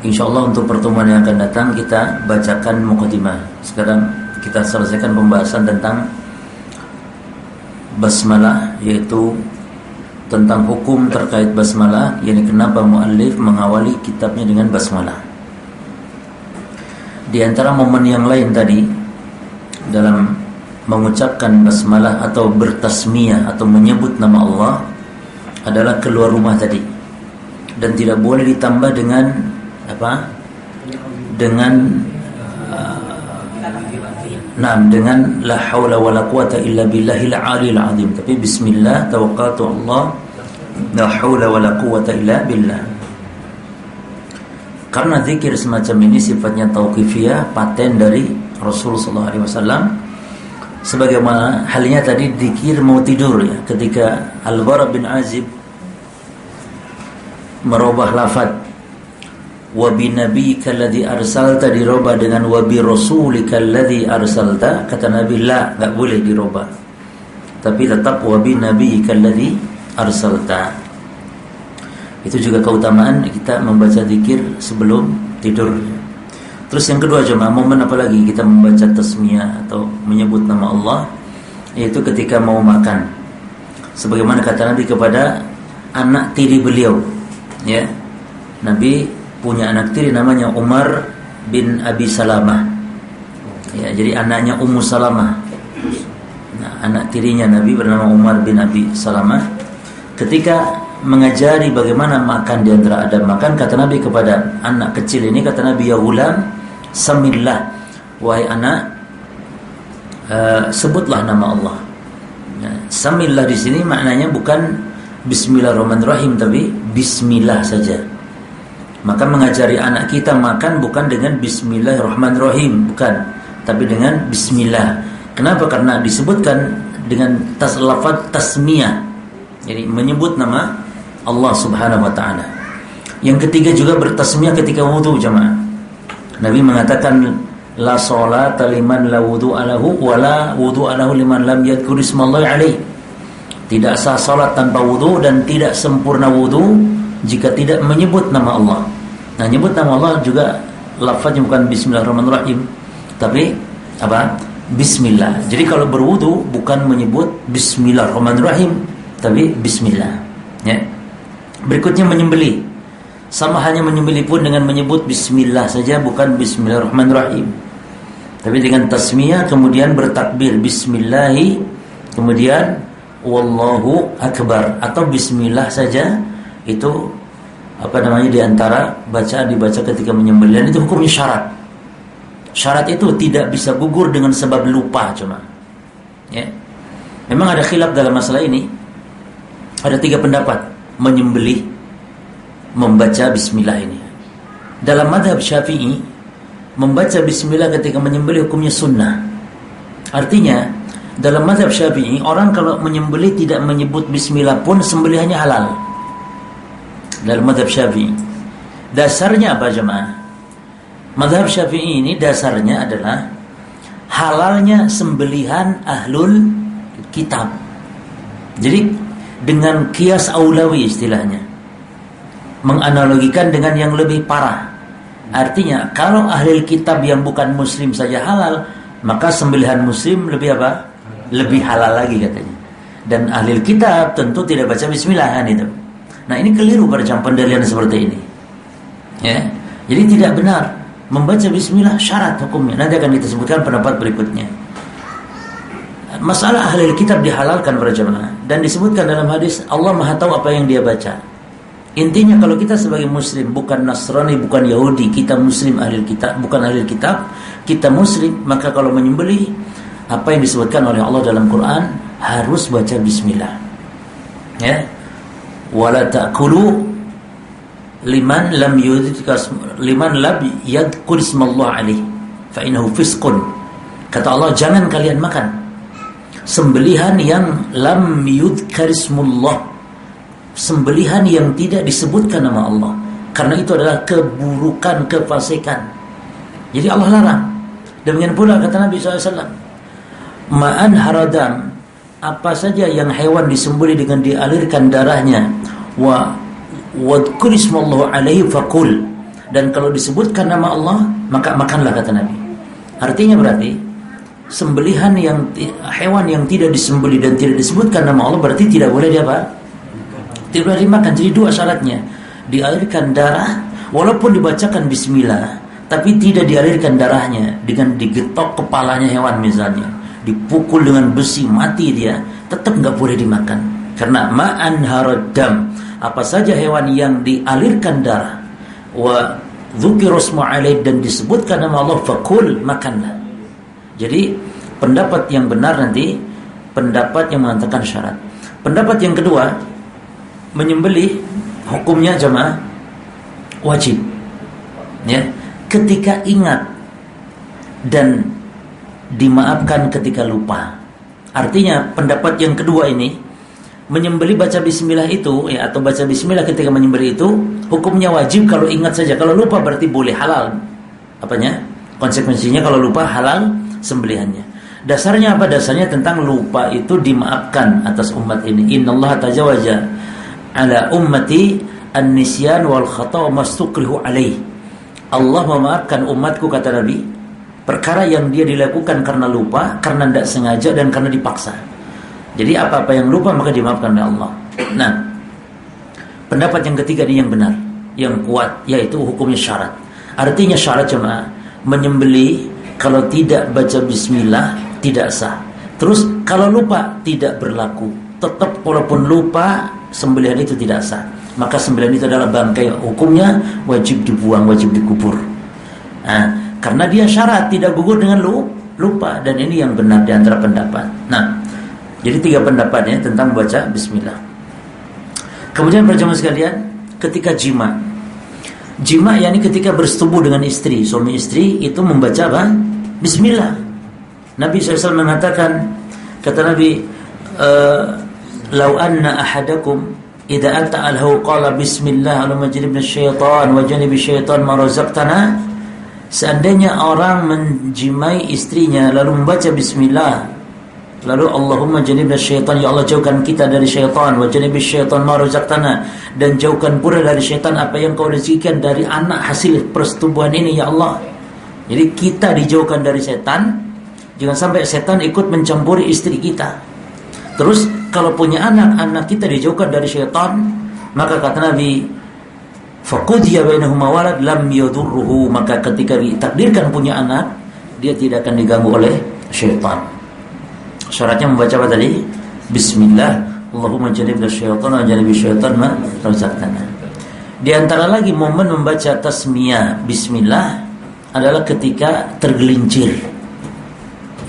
Insyaallah untuk pertemuan yang akan datang kita bacakan mukadimah. Sekarang kita selesaikan pembahasan tentang basmalah, yaitu tentang hukum terkait basmalah, yakni kenapa muallif mengawali kitabnya dengan basmalah. Di antara momen yang lain tadi dalam mengucapkan basmalah atau bertasmiyah atau menyebut nama Allah adalah keluar rumah tadi, dan tidak boleh ditambah dengan apa? Dengan dengan la haula wala quwata illa billahil aliyil azim. Tapi bismillah tawakkaltu Allah, la haula wala quwata illa billah. Karena zikir semacam ini sifatnya tauqifiyah, paten dari Rasulullah sallallahu alaihi wasallam. Sebagaimana halnya tadi zikir mau tidur ya, ketika Al-Bara bin Azib merubah lafaz wa bi nabiyyika alladzi arsalta dirubah dengan wa bi rasulika alladzi arsalta, kata Nabi la, enggak boleh dirubah, tapi tetap wa bi nabiyyika alladzi arsalta. Itu juga keutamaan kita membaca zikir sebelum tidur. Terus yang kedua jemaah, momen apa lagi kita membaca tasmiyah atau menyebut nama Allah, yaitu ketika mau makan. Sebagaimana kata Nabi kepada anak tiri beliau, ya. Nabi punya anak tiri namanya Umar bin Abi Salamah. Ya, jadi anaknya Ummu Salamah. Nah, anak tirinya Nabi bernama Umar bin Abi Salamah. Ketika mengajari bagaimana makan di antara adab makan, kata Nabi kepada anak kecil ini, kata Nabi, ya gulam, samillah, wahai anak, sebutlah nama Allah. Nah, samillah di sini maknanya bukan bismillahirrahmanirrahim, tapi bismillah saja. Maka mengajari anak kita makan bukan dengan bismillahirrahmanirrahim, bukan, tapi dengan bismillah. Kenapa? Karena disebutkan dengan lafaz tasmiyah, jadi menyebut nama Allah subhanahu wa ta'ala. Yang ketiga juga bertasmiyah ketika wudu jemaah. Nabi mengatakan la sholata liman la wudu'a lahu wa la wudu'a lahu liman lam yadhkur ismallahi alaih. Tidak sah salat tanpa wudu dan tidak sempurna wudu jika tidak menyebut nama Allah. Nah, menyebut nama Allah juga lafaznya bukan bismillahirrahmanirrahim, tapi apa? Bismillah. Jadi kalau berwudu bukan menyebut bismillahirrahmanirrahim, tapi bismillah. Ya. Berikutnya menyembelih. Sama hanya menyembelih pun dengan menyebut bismillah saja, bukan bismillahirrahmanirrahim. Tapi dengan tasmiyah, kemudian bertakbir bismillahi, kemudian wallahu akbar, atau bismillah saja. Itu di antara bacaan dibaca ketika menyembelih, dan itu hukumnya syarat. Syarat itu tidak bisa gugur dengan sebab lupa cuma. Ya. Memang ada khilaf dalam masalah ini. Ada 3 pendapat menyembelih membaca bismillah ini. Dalam mazhab Syafi'i, membaca bismillah ketika menyembelih hukumnya sunnah. Artinya dalam mazhab Syafi'i, orang kalau menyembelih tidak menyebut bismillah pun sembelihannya halal. Dalam mazhab Syafi'i, dasarnya apa jemaah? Mazhab Syafi'i ini dasarnya adalah halalnya sembelihan ahlul kitab. Jadi dengan kias aulawi istilahnya, menganalogikan dengan yang lebih parah. Artinya kalau ahli kitab yang bukan muslim saja halal, maka sembelihan muslim lebih apa? Lebih halal lagi katanya. Dan ahli kitab tentu tidak baca bismillah kan itu. Nah ini keliru pada pendalilan seperti ini ya. Jadi tidak benar membaca bismillah, syarat hukumnya. Nanti akan kita sebutkan pendapat berikutnya. Masalah ahli kitab dihalalkan para jemaah, dan disebutkan dalam hadis Allah Maha tahu apa yang dia baca. Intinya kalau kita sebagai muslim, bukan Nasrani, bukan Yahudi, kita muslim ahli kitab, bukan ahli kitab, kita muslim, maka kalau menyembelih apa yang disebutkan oleh Allah dalam Quran harus baca bismillah ya. Wala ta'kulu liman lam yadhkur ismallah alaih fa innahu fisqun. Kata Allah, jangan kalian makan sembelihan yang lam yudhkar ismullah, sembelihan yang tidak disebutkan nama Allah, karena itu adalah keburukan, kefasikan. Jadi Allah larang. Demikian pula kata Nabi SAW, ma'an haradam, apa saja yang hewan disembelih dengan dialirkan darahnya, wadhkur ismallahu alaihi faqul, dan kalau disebutkan nama Allah maka makanlah, kata Nabi. Artinya berarti sembelihan yang hewan yang tidak disembelih dan tidak disebutkan nama Allah berarti tidak boleh tidak boleh dimakan. Jadi dua syaratnya, dialirkan darah walaupun dibacakan bismillah tapi tidak dialirkan darahnya, dengan digetok kepalanya hewan misalnya, dipukul dengan besi mati dia, tetap nggak boleh dimakan. Karena ma'an haradam, apa saja hewan yang dialirkan darah, wa dzukirasmu alaih, dan disebutkan nama Allah, fakul, makanlah. Jadi pendapat yang benar nanti pendapat yang mengatakan syarat. Pendapat yang kedua, menyembelih hukumnya jemaah wajib ya, ketika ingat dan dimaafkan ketika lupa. Artinya pendapat yang kedua ini, menyembelih baca bismillah itu ya, atau baca bismillah ketika menyembelih itu hukumnya wajib kalau ingat saja. Kalau lupa berarti boleh, halal apanya, konsekuensinya kalau lupa halal sembelihannya. Dasarnya apa? Dasarnya tentang lupa itu dimaafkan atas umat ini. Innallaha tajawaza ala ummati an-nisyan wal khata' mastukrihu alaih. Allah memaafkan umatku, kata Nabi, perkara yang dia dilakukan karena lupa, karena tidak sengaja, dan karena dipaksa. Jadi apa-apa yang lupa maka dimaafkan oleh Allah. Nah, pendapat yang ketiga ini yang benar, yang kuat, yaitu hukumnya syarat. Artinya syarat jemaah, menyembelih kalau tidak baca bismillah tidak sah. Terus kalau lupa tidak berlaku. Tetap walaupun lupa sembelihan itu tidak sah. Maka sembelihan itu adalah bangkai, hukumnya wajib dibuang, wajib dikubur. Nah, karena dia syarat, tidak gugur dengan lupa. Dan ini yang benar di antara pendapat. Nah, jadi 3 pendapatnya tentang baca bismillah. Kemudian para jemaah sekalian, ketika jima yakni ketika bersetubuh dengan istri, suami istri itu membaca apa? Bismillah. Nabi SAW mengatakan, kata Nabi, lau anna ahadakum idza ata'alhu qala bismillah Allahumma janibna syaitan wa janibi syaitan ma razaqtana. Seandainya orang menjimai istrinya lalu membaca bismillah, lalu Allahumma janibna syaitan, ya Allah jauhkan kita dari syaitan, wa janibi syaitan ma razaqtana, dan jauhkan pula dari syaitan apa yang kau rezekikan dari anak hasil persetubuhan ini ya Allah. Jadi kita dijauhkan dari setan, jangan sampai setan ikut mencampuri istri kita. Terus kalau punya anak kita dijauhkan dari syaitan, maka kata Nabi, faqudiya bainahuma walad lam yadurruhu, maka ketika ditakdirkan punya anak, dia tidak akan diganggu oleh syaitan. Syaratnya membaca apa tadi? Bismillah, Allahumma janibna syaitan wa janibi syaitan ma razaqtana. Di antara lagi momen membaca tasmiyah bismillah adalah ketika tergelincir.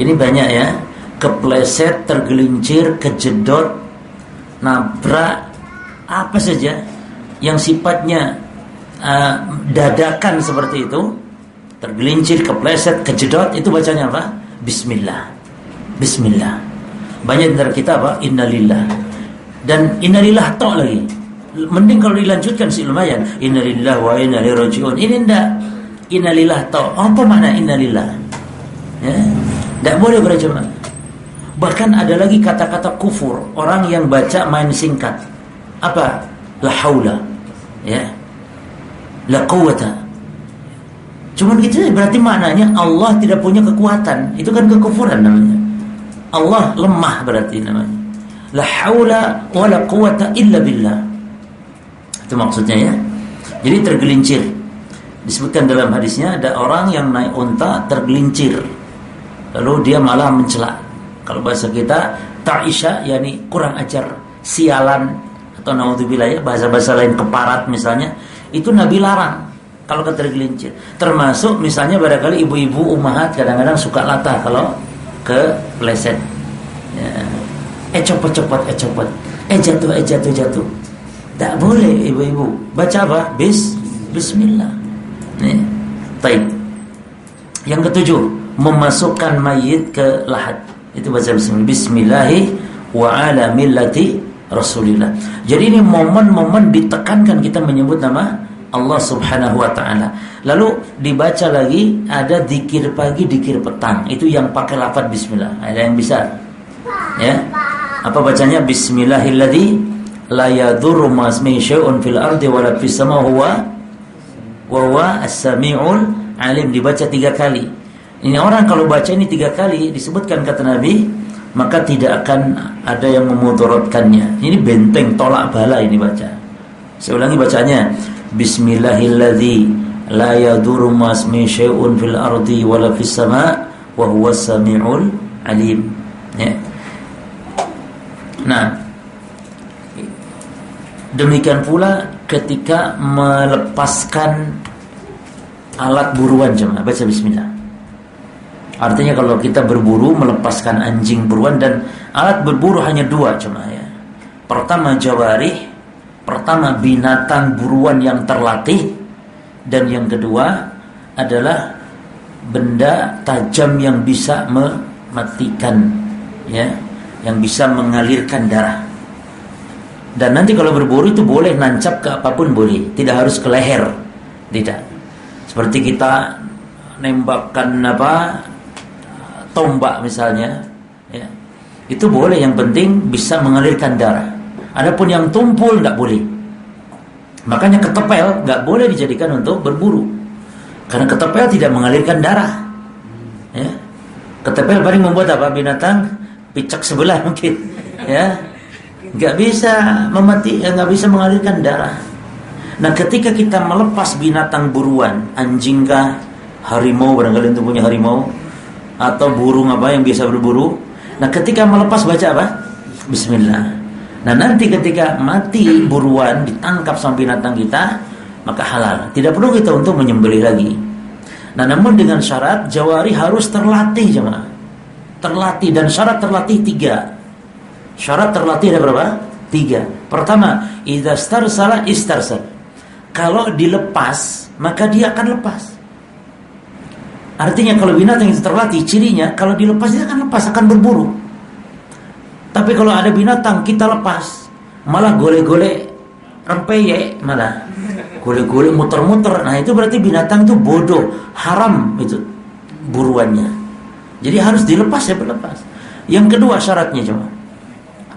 Ini banyak ya, kepleset, tergelincir, kejedot, nabrak, apa saja yang sifatnya dadakan seperti itu, tergelincir, kepleset, kejedot, itu bacanya apa? Bismillah. Bismillah. Banyak dari kita apa? Innalillah. Dan innalillah tok lagi. Mending kalau dilanjutkan sih lumayan. Innalillah wa inna ilaihi raji'un. Ini enggak. Innalillah tok. Apa makna innalillah? Ya. Enggak boleh berjemaah. Bahkan ada lagi kata-kata kufur, orang yang baca main singkat. Apa? La haula, ya, la quwata. Cuman gitu, berarti maknanya Allah tidak punya kekuatan. Itu kan kekufuran namanya. Allah lemah berarti namanya. La haula wa la quwata illa billah. Itu maksudnya ya. Jadi tergelincir. Disebutkan dalam hadisnya ada orang yang naik unta tergelincir, lalu dia malah mencela. Kalau bahasa kita ta'isha, yakni kurang ajar, sialan, atau naudzubillah ya, bahasa-bahasa lain keparat misalnya, itu Nabi larang kalau tergelincir. Termasuk misalnya barangkali ibu-ibu ummahat kadang-kadang suka latah kalau kepleset. Ya. Copot, copot. Jatuh. Tak boleh ibu-ibu. Baca apa? Bismillah. Nih, taib. Yang ketujuh, memasukkan mayit ke lahat. Itu baca bismillah. Bismillahi wa ala millati Rasulillah. Jadi ini momen-momen ditekankan kita menyebut nama Allah Subhanahu wa taala. Lalu dibaca lagi ada zikir pagi, zikir petang. Itu yang pakai lafaz bismillah. Ada yang bisa? Ya. Apa bacanya? Bismillahilladzi la yadurru ma'asmihi syai'un fil ardi wa la fis samaa'i wa as-sami'ul alim. Dibaca 3 kali. Ini orang kalau baca ini 3 kali disebutkan kata Nabi, maka tidak akan ada yang memudaratkannya. Ini benteng tolak bala ini baca. Saya ulangi bacanya. Bismillahilladzi la yadurru ma'asmihi syai'un fil ardi wa la fis sama' wa huwas sami'ul alim. Ya. Nah, demikian pula ketika melepaskan alat buruan jemaah, baca bismillah. Artinya kalau kita berburu, melepaskan anjing buruan, dan alat berburu hanya 2 jemaah ya. Pertama jawarih, pertama binatang buruan yang terlatih, dan yang kedua adalah benda tajam yang bisa mematikan ya, yang bisa mengalirkan darah. Dan nanti kalau berburu itu boleh nancap ke apapun boleh, tidak harus ke leher, tidak. Seperti kita nembakkan tombak misalnya, ya, itu boleh, yang penting bisa mengalirkan darah. Adapun yang tumpul nggak boleh. Makanya ketepel nggak boleh dijadikan untuk berburu, karena ketepel tidak mengalirkan darah. Ya. Ketepel paling membuat apa? Binatang picak sebelah mungkin, ya. Nggak bisa nggak bisa mengalirkan darah. Nah, ketika kita melepas binatang buruan, anjing kah, harimau, barangkali itu punya harimau, atau burung apa yang biasa berburu. Nah, ketika melepas baca apa? Bismillah. Nah, nanti ketika mati buruan, ditangkap sama binatang kita, maka halal. Tidak perlu kita untuk menyembelih lagi. Nah, namun dengan syarat jawari harus terlatih jemaah. Terlatih, dan syarat terlatih 3. Syarat terlatih ada berapa? 3. Pertama, idza starsala istarsal. Kalau dilepas, maka dia akan lepas. Artinya kalau binatang itu terlatih, cirinya kalau dilepas dia akan lepas, akan berburu. Tapi kalau ada binatang kita lepas, malah golek-golek rempeyek, malah golek-golek muter-muter. Nah, itu berarti binatang itu bodoh, haram itu buruannya. Jadi harus dilepas ya, berlepas. Yang kedua syaratnya cuma,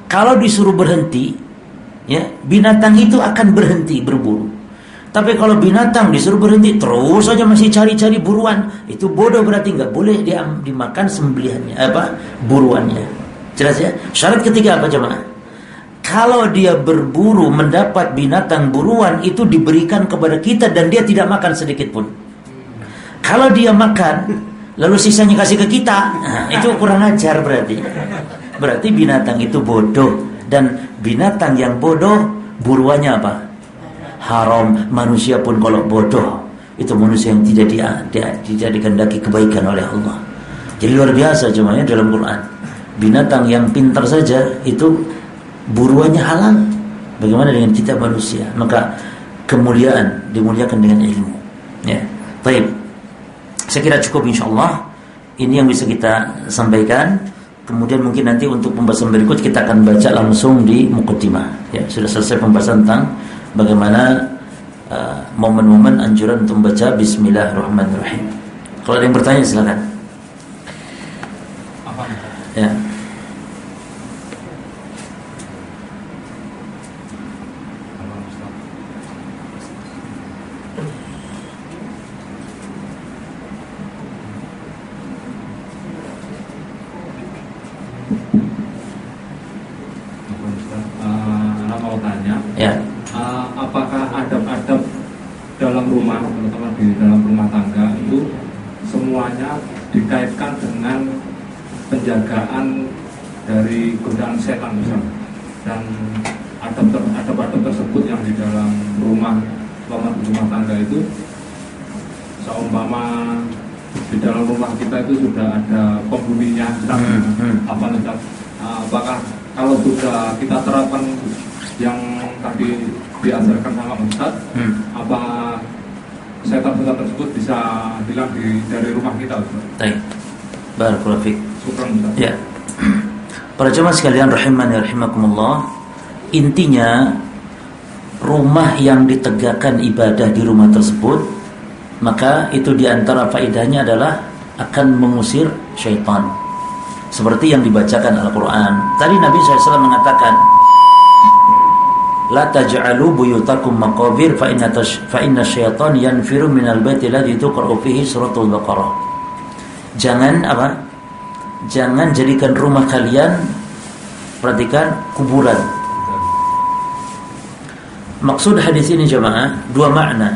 kalau disuruh berhenti, ya, binatang itu akan berhenti berburu. Tapi kalau binatang disuruh berhenti terus saja masih cari-cari buruan, itu bodoh, berarti nggak boleh dia dimakan sembelihannya, buruannya. Jelas ya? Syarat ketiga apa jemaah? Kalau dia berburu mendapat binatang buruan, itu diberikan kepada kita dan dia tidak makan sedikit pun. Kalau dia makan lalu sisanya kasih ke kita, nah, itu kurang ajar berarti. Berarti binatang itu bodoh, dan binatang yang bodoh buruannya apa? Haram. Manusia pun kalau bodoh, itu manusia yang tidak dikehendaki kebaikan oleh Allah. Jadi luar biasa cuma ya dalam Quran. Binatang yang pintar saja itu buruannya halal. Bagaimana dengan kita manusia? Maka kemuliaan dimuliakan dengan ilmu. Ya, baik. Saya kira cukup insyaallah. Ini yang bisa kita sampaikan. Kemudian mungkin nanti untuk pembahasan berikut kita akan baca langsung di muqaddimah. Ya, sudah selesai pembahasan tentang bagaimana momen-momen anjuran untuk membaca Bismillahirrahmanirrahim. Kalau ada yang bertanya silakan. Ya. Anak mau tanya, Ya. Apakah adab-adab dalam rumah, terutama di dalam rumah tangga itu semuanya dikaitkan dengan penjagaan dari godaan setan misalnya, dan adab-adab tersebut yang di dalam rumah tangga itu, seumpama di dalam rumah kita itu sudah ada penghuninya, apakah kalau sudah kita terapkan yang tadi diajarkan sama Ustaz, apa setan-setan tersebut bisa hilang dari rumah kita, Ustaz? Baik. Barakallahu fiik. Syukran, Ustaz. Ya. Para jemaah sekalian rahimani rahimakumullah, intinya rumah yang ditegakkan ibadah di rumah tersebut, maka itu diantara faedahnya adalah akan mengusir syaitan, seperti yang dibacakan Al-Quran. Tadi Nabi SAW mengatakan, la taj'alu buyutakum maqabir fa inna syaitan yanfiru minal baiti alladhi tuqra'u fihi suratul Baqarah. Jangan apa? Jangan jadikan rumah kalian, perhatikan, kuburan. Maksud hadis ini jemaah dua makna.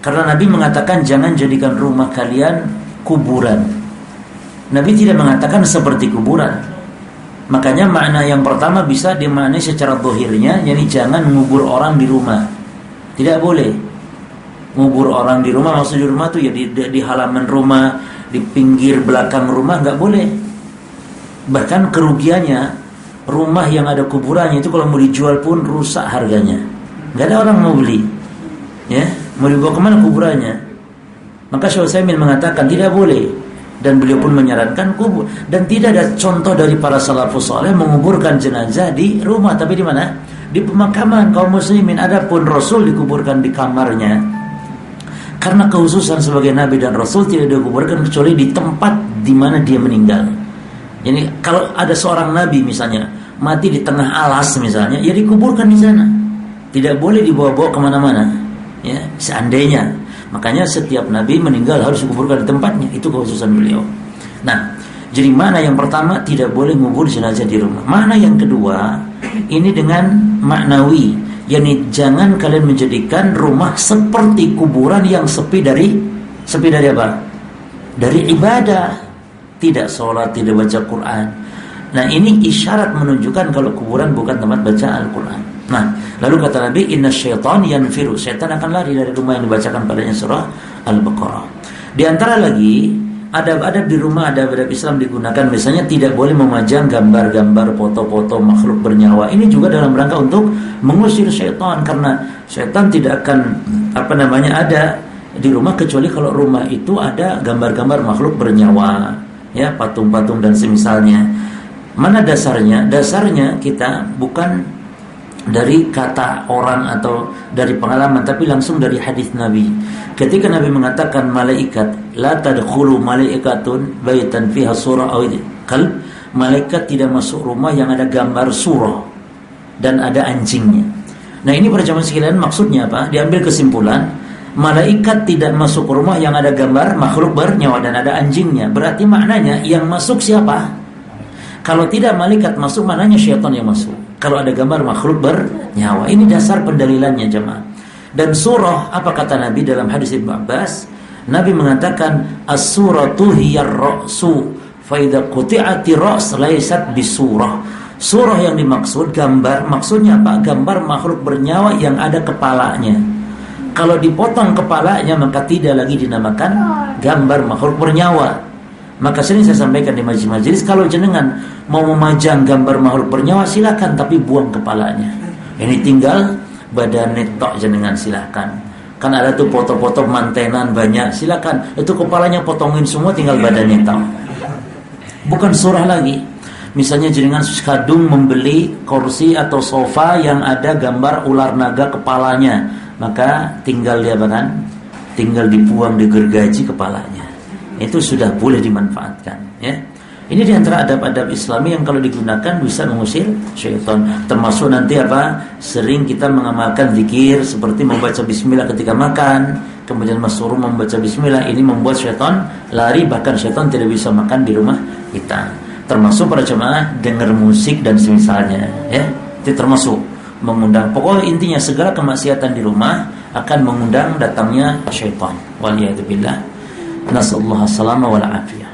Karena Nabi mengatakan jangan jadikan rumah kalian kuburan. Nabi tidak mengatakan seperti kuburan. Makanya makna yang pertama bisa dimaknai secara zahirnya, yakni jangan ngubur orang di rumah. Tidak boleh. Ngubur orang di rumah, maksud di rumah itu ya di halaman rumah, di pinggir belakang rumah, enggak boleh. Bahkan kerugiannya, rumah yang ada kuburannya itu kalau mau dijual pun rusak harganya. Enggak ada orang mau beli. Ya, mau dibawa kemana kuburannya? Maka Syekh Utsaimin mengatakan tidak boleh. Dan beliau pun menyarankan kubur. Dan tidak ada contoh dari para salafus saleh menguburkan jenazah di rumah, tapi di mana? Di pemakaman kaum muslimin. Adapun Rasul dikuburkan di kamarnya. Karena kekhususan sebagai Nabi dan Rasul tidak dikuburkan kecuali di tempat di mana dia meninggal. Jadi kalau ada seorang Nabi misalnya mati di tengah alas misalnya, ya dikuburkan di sana. Tidak boleh dibawa-bawa kemana-mana. Ya, seandainya. Makanya setiap Nabi meninggal harus dikuburkan di tempatnya. Itu kekhususan beliau. Nah, jadi mana yang pertama, tidak boleh ngubur jenazah di rumah. Makna yang kedua, ini dengan maknawi, yakni jangan kalian menjadikan rumah seperti kuburan yang sepi dari apa? Dari ibadah. Tidak sholat, tidak baca Quran. Nah, ini isyarat menunjukkan kalau kuburan bukan tempat baca Al-Quran. Nah, lalu kata Nabi, inna syaitan yanfiru, syaitan akan lari dari rumah yang dibacakan padanya surah Al-Baqarah. Di antara lagi adab-adab di rumah, adab-adab Islam digunakan, misalnya tidak boleh memajang gambar-gambar, foto-foto makhluk bernyawa. Ini juga dalam rangka untuk mengusir syaitan, karena syaitan tidak akan ada di rumah kecuali kalau rumah itu ada gambar-gambar makhluk bernyawa, ya, patung-patung dan semisalnya. Mana dasarnya? Dasarnya kita bukan dari kata orang atau dari pengalaman, tapi langsung dari hadis Nabi. Ketika Nabi mengatakan malaikat la tadkhulu malaikatun baitan fiha surah aw qalb, malaikat tidak masuk rumah yang ada gambar surah dan ada anjingnya. Nah, ini para jamaah sekalian, maksudnya apa? Diambil kesimpulan, malaikat tidak masuk rumah yang ada gambar makhluk bernyawa dan ada anjingnya. Berarti maknanya yang masuk siapa? Kalau tidak malaikat masuk, maknanya syaitan yang masuk. Kalau ada gambar makhluk bernyawa. Ini dasar pendalilannya jemaah. Dan surah, apa kata Nabi dalam hadis Ibnu Abbas? Nabi mengatakan as-suratu hiyar ra'su fa idza quti'ati ra's laysat bisurah. Surah yang dimaksud gambar, maksudnya apa? Gambar makhluk bernyawa yang ada kepalanya. Kalau dipotong kepalanya maka tidak lagi dinamakan gambar makhluk bernyawa. Maka sering saya sampaikan di majelis-majelis, kalau jenengan mau memajang gambar makhluk bernyawa silakan, tapi buang kepalanya. Ini tinggal badannya tok jenengan, silakan. Kan ada tuh foto-foto mantenan banyak, silakan. Itu kepalanya potongin semua, tinggal badannya tok. Bukan surah lagi. Misalnya jenengan kadung membeli kursi atau sofa yang ada gambar ular naga kepalanya, maka tinggal dia tinggal dibuang, digergaji kepalanya. Itu sudah boleh dimanfaatkan, ya. Ini diantara adab-adab Islami yang kalau digunakan bisa mengusir syaitan. Termasuk nanti sering kita mengamalkan zikir seperti membaca bismillah ketika makan, kemudian masuk rumah membaca bismillah. Ini membuat syaitan lari, bahkan syaitan tidak bisa makan di rumah kita. Termasuk para jemaah dengar musik dan semisalnya, ya. Itu termasuk mengundang. Pokoknya intinya segala kemaksiatan di rumah akan mengundang datangnya syaitan. Waliyadzubillah. Nasallahu salama wal afiyah.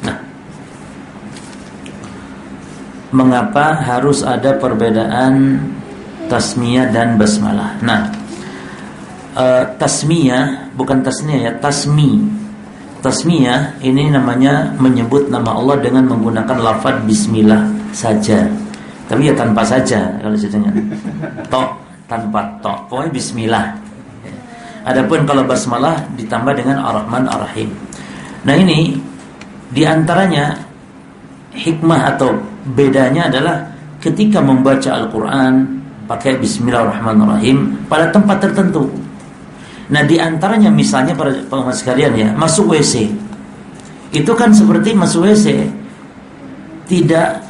Nah, mengapa harus ada perbedaan tasmiyah dan basmalah? Nah, tasmiyah bukan tasniyah ya, tasmiyah ini namanya menyebut nama Allah dengan menggunakan lafaz bismillah saja. Tapi ya tanpa saja kalau jadinya tanpa pokoknya bismillah. Adapun kalau basmalah ditambah dengan ar-Rahman ar-Rahim. Nah, ini diantaranya hikmah atau bedanya adalah ketika membaca Al-Quran pakai bismillahirrahmanirrahim pada tempat tertentu. Nah, diantaranya misalnya para pengamat sekalian ya, masuk WC. Itu kan seperti masuk WC, tidak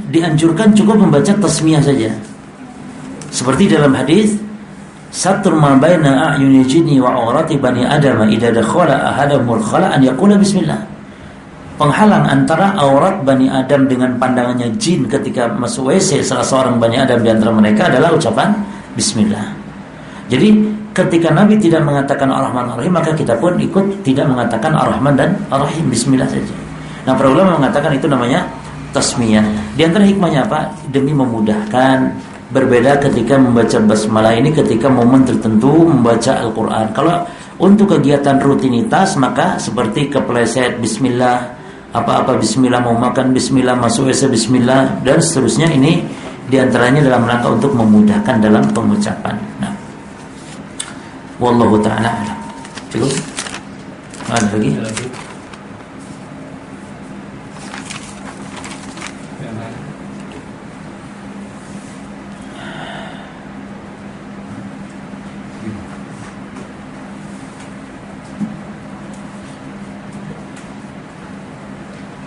dianjurkan cukup membaca tasmiyah saja. Seperti dalam hadis, satur ma baina a'yuni jinni wa awrati bani adama idza dakhala ahadumul khala an yaqula bismillah. Penghalang antara aurat Bani Adam dengan pandangannya jin ketika masuk WC salah seorang Bani Adam di antara mereka adalah ucapan bismillah. Jadi ketika Nabi tidak mengatakan Ar-Rahman Ar-Rahim, maka kita pun ikut tidak mengatakan Ar-Rahman dan Ar-Rahim, bismillah saja. Nah, para ulama mengatakan itu namanya tasmiyah. Di antara hikmahnya apa? Demi memudahkan. Berbeda ketika membaca basmalah ini ketika momen tertentu membaca Al-Quran. Kalau untuk kegiatan rutinitas maka seperti kepleset bismillah, apa-apa bismillah, mau makan bismillah, masuk WC bismillah, dan seterusnya. Ini diantaranya dalam rangka untuk memudahkan dalam pengucapan. Nah, wallahu ta'ala alam. Cukup? Ada lagi?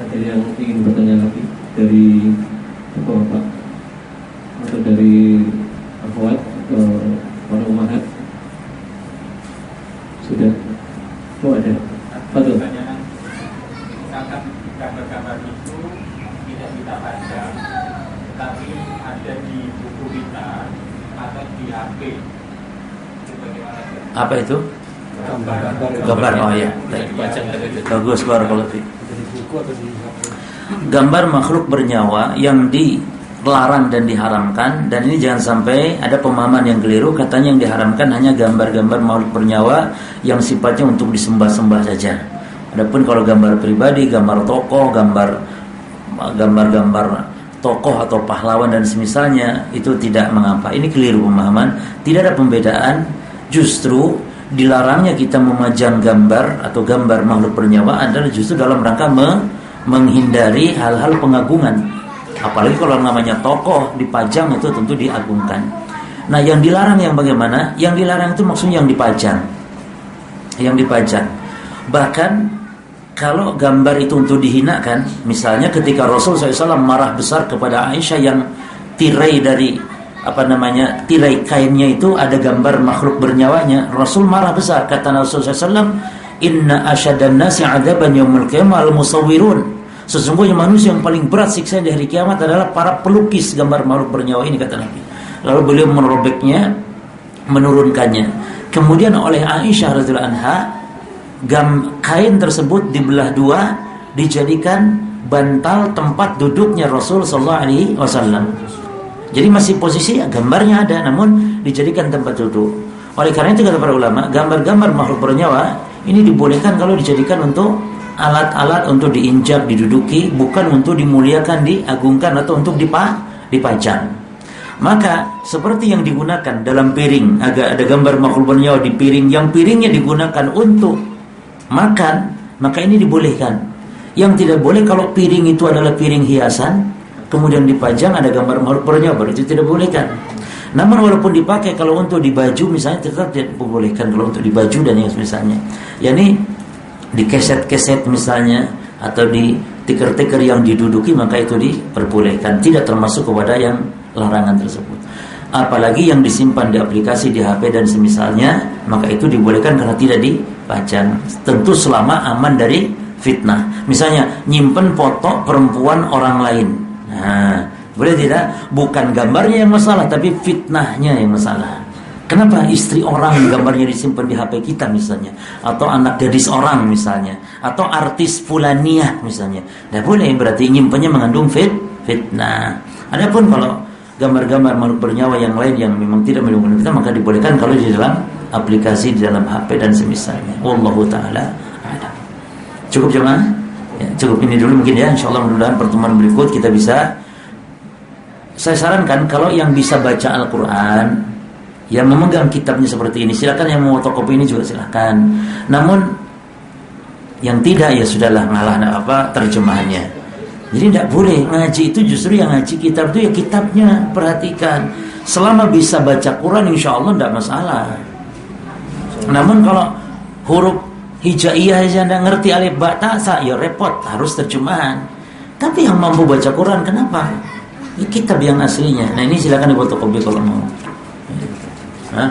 Ada yang ingin bertanya lagi dari Bapak atau dari akhwat atau para umahat? Sudah? Oh, ada. Betul. Misalkan gambar-gambar itu tidak kita baca, tapi ada di buku kita atau di HP. Itu bagaimana? Apa itu? Gambar. Oh ya. Bagus, barakallahu fiik. Gambar makhluk bernyawa yang dilarang dan diharamkan, dan ini jangan sampai ada pemahaman yang keliru, katanya yang diharamkan hanya gambar-gambar makhluk bernyawa yang sifatnya untuk disembah-sembah saja. Adapun kalau gambar pribadi, gambar tokoh, gambar-gambar tokoh atau pahlawan dan semisalnya, itu tidak mengapa. Ini keliru pemahaman, tidak ada pembedaan. Justru dilarangnya kita memajang gambar atau gambar makhluk bernyawa adalah justru dalam rangka menghindari hal-hal pengagungan. Apalagi kalau namanya tokoh dipajang, itu tentu diagungkan. Nah, yang dilarang yang bagaimana? Yang dilarang itu maksudnya yang dipajang. Yang dipajang. Bahkan kalau gambar itu untuk dihinakan, misalnya ketika Rasulullah SAW marah besar kepada Aisyah yang tirai dari tirai kainnya itu ada gambar makhluk bernyawanya, Rasul marah besar. Kata Rasulullah SAW, inna asyadan nasi adaban yaumul qiyamah al-musawwirun. Sesungguhnya manusia yang paling berat siksa di hari kiamat adalah para pelukis gambar makhluk bernyawa ini, kata Nabi. Lalu beliau merobeknya, menurunkannya. Kemudian oleh Aisyah radhiyallahu anha, kain tersebut dibelah dua, dijadikan bantal tempat duduknya Rasul sallallahu alaihi wasallam. Jadi masih posisi gambarnya ada, namun dijadikan tempat duduk. Oleh karena itu kata para ulama, gambar-gambar makhluk bernyawa ini dibolehkan kalau dijadikan untuk alat-alat untuk diinjak, diduduki, bukan untuk dimuliakan, diagungkan atau untuk dipajang. Maka seperti yang digunakan dalam piring, ada gambar makhluk bernyawa di piring, yang piringnya digunakan untuk makan, maka ini dibolehkan. Yang tidak boleh kalau piring itu adalah piring hiasan, kemudian dipajang ada gambar makhluk bernyawa, itu tidak bolehkan. Namun walaupun dipakai kalau untuk di baju misalnya, tetap tidak dibolehkan kalau untuk di baju dan yang misalnya. Yani di keset-keset misalnya, atau di tikar-tikar yang diduduki, maka itu diperbolehkan, tidak termasuk kepada yang larangan tersebut. Apalagi yang disimpan di aplikasi, di HP dan semisalnya, maka itu dibolehkan karena tidak dipajang. Tentu selama aman dari fitnah. Misalnya nyimpen foto perempuan orang lain. Nah, boleh tidak? Bukan gambarnya yang masalah, tapi fitnahnya yang masalah. Kenapa istri orang gambarnya disimpan di HP kita misalnya, atau anak gadis orang misalnya, atau artis fulaniah misalnya? Tidak boleh, berarti nyimpannya mengandung fitnah. Adapun kalau gambar-gambar makhluk bernyawa yang lain yang memang tidak melindungi kita, maka dibolehkan kalau di dalam aplikasi, di dalam HP dan semisalnya. Wallahu taala a'lam. Cukup jemaah? Ya, cukup ini dulu mungkin ya. Insyaallah mudah-mudahan pertemuan berikut kita bisa. Saya sarankan kalau yang bisa baca Al-Qur'an, yang memegang kitabnya seperti ini, silakan. Yang mau fotokopi ini juga silakan. Namun yang tidak, ya sudahlah, ngalah terjemahannya. Jadi tidak boleh ngaji itu, justru yang ngaji kitab itu ya kitabnya, perhatikan. Selama bisa baca Quran, insya Allah tidak masalah. Namun kalau huruf hijaiyah aja tidak ngerti, alif ba ta sa, ya repot, harus terjemahan. Tapi yang mampu baca Quran, kenapa? Ini kitab yang aslinya. Nah ini silakan difotokopi kalau mau. Hah?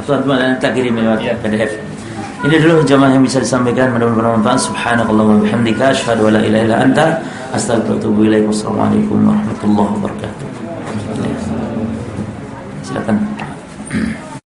Atau tak kirim lewat PDF. Ini dulu jamaah yang bisa disampaikan, mudah-mudahan bermanfaat. Subhanakallahumma wa bihamdika, asyhadu an la ilaha illa anta, astaghfiruka wa atubu ilaik. Wassalamualaikum warahmatullahi wabarakatuh. Silakan.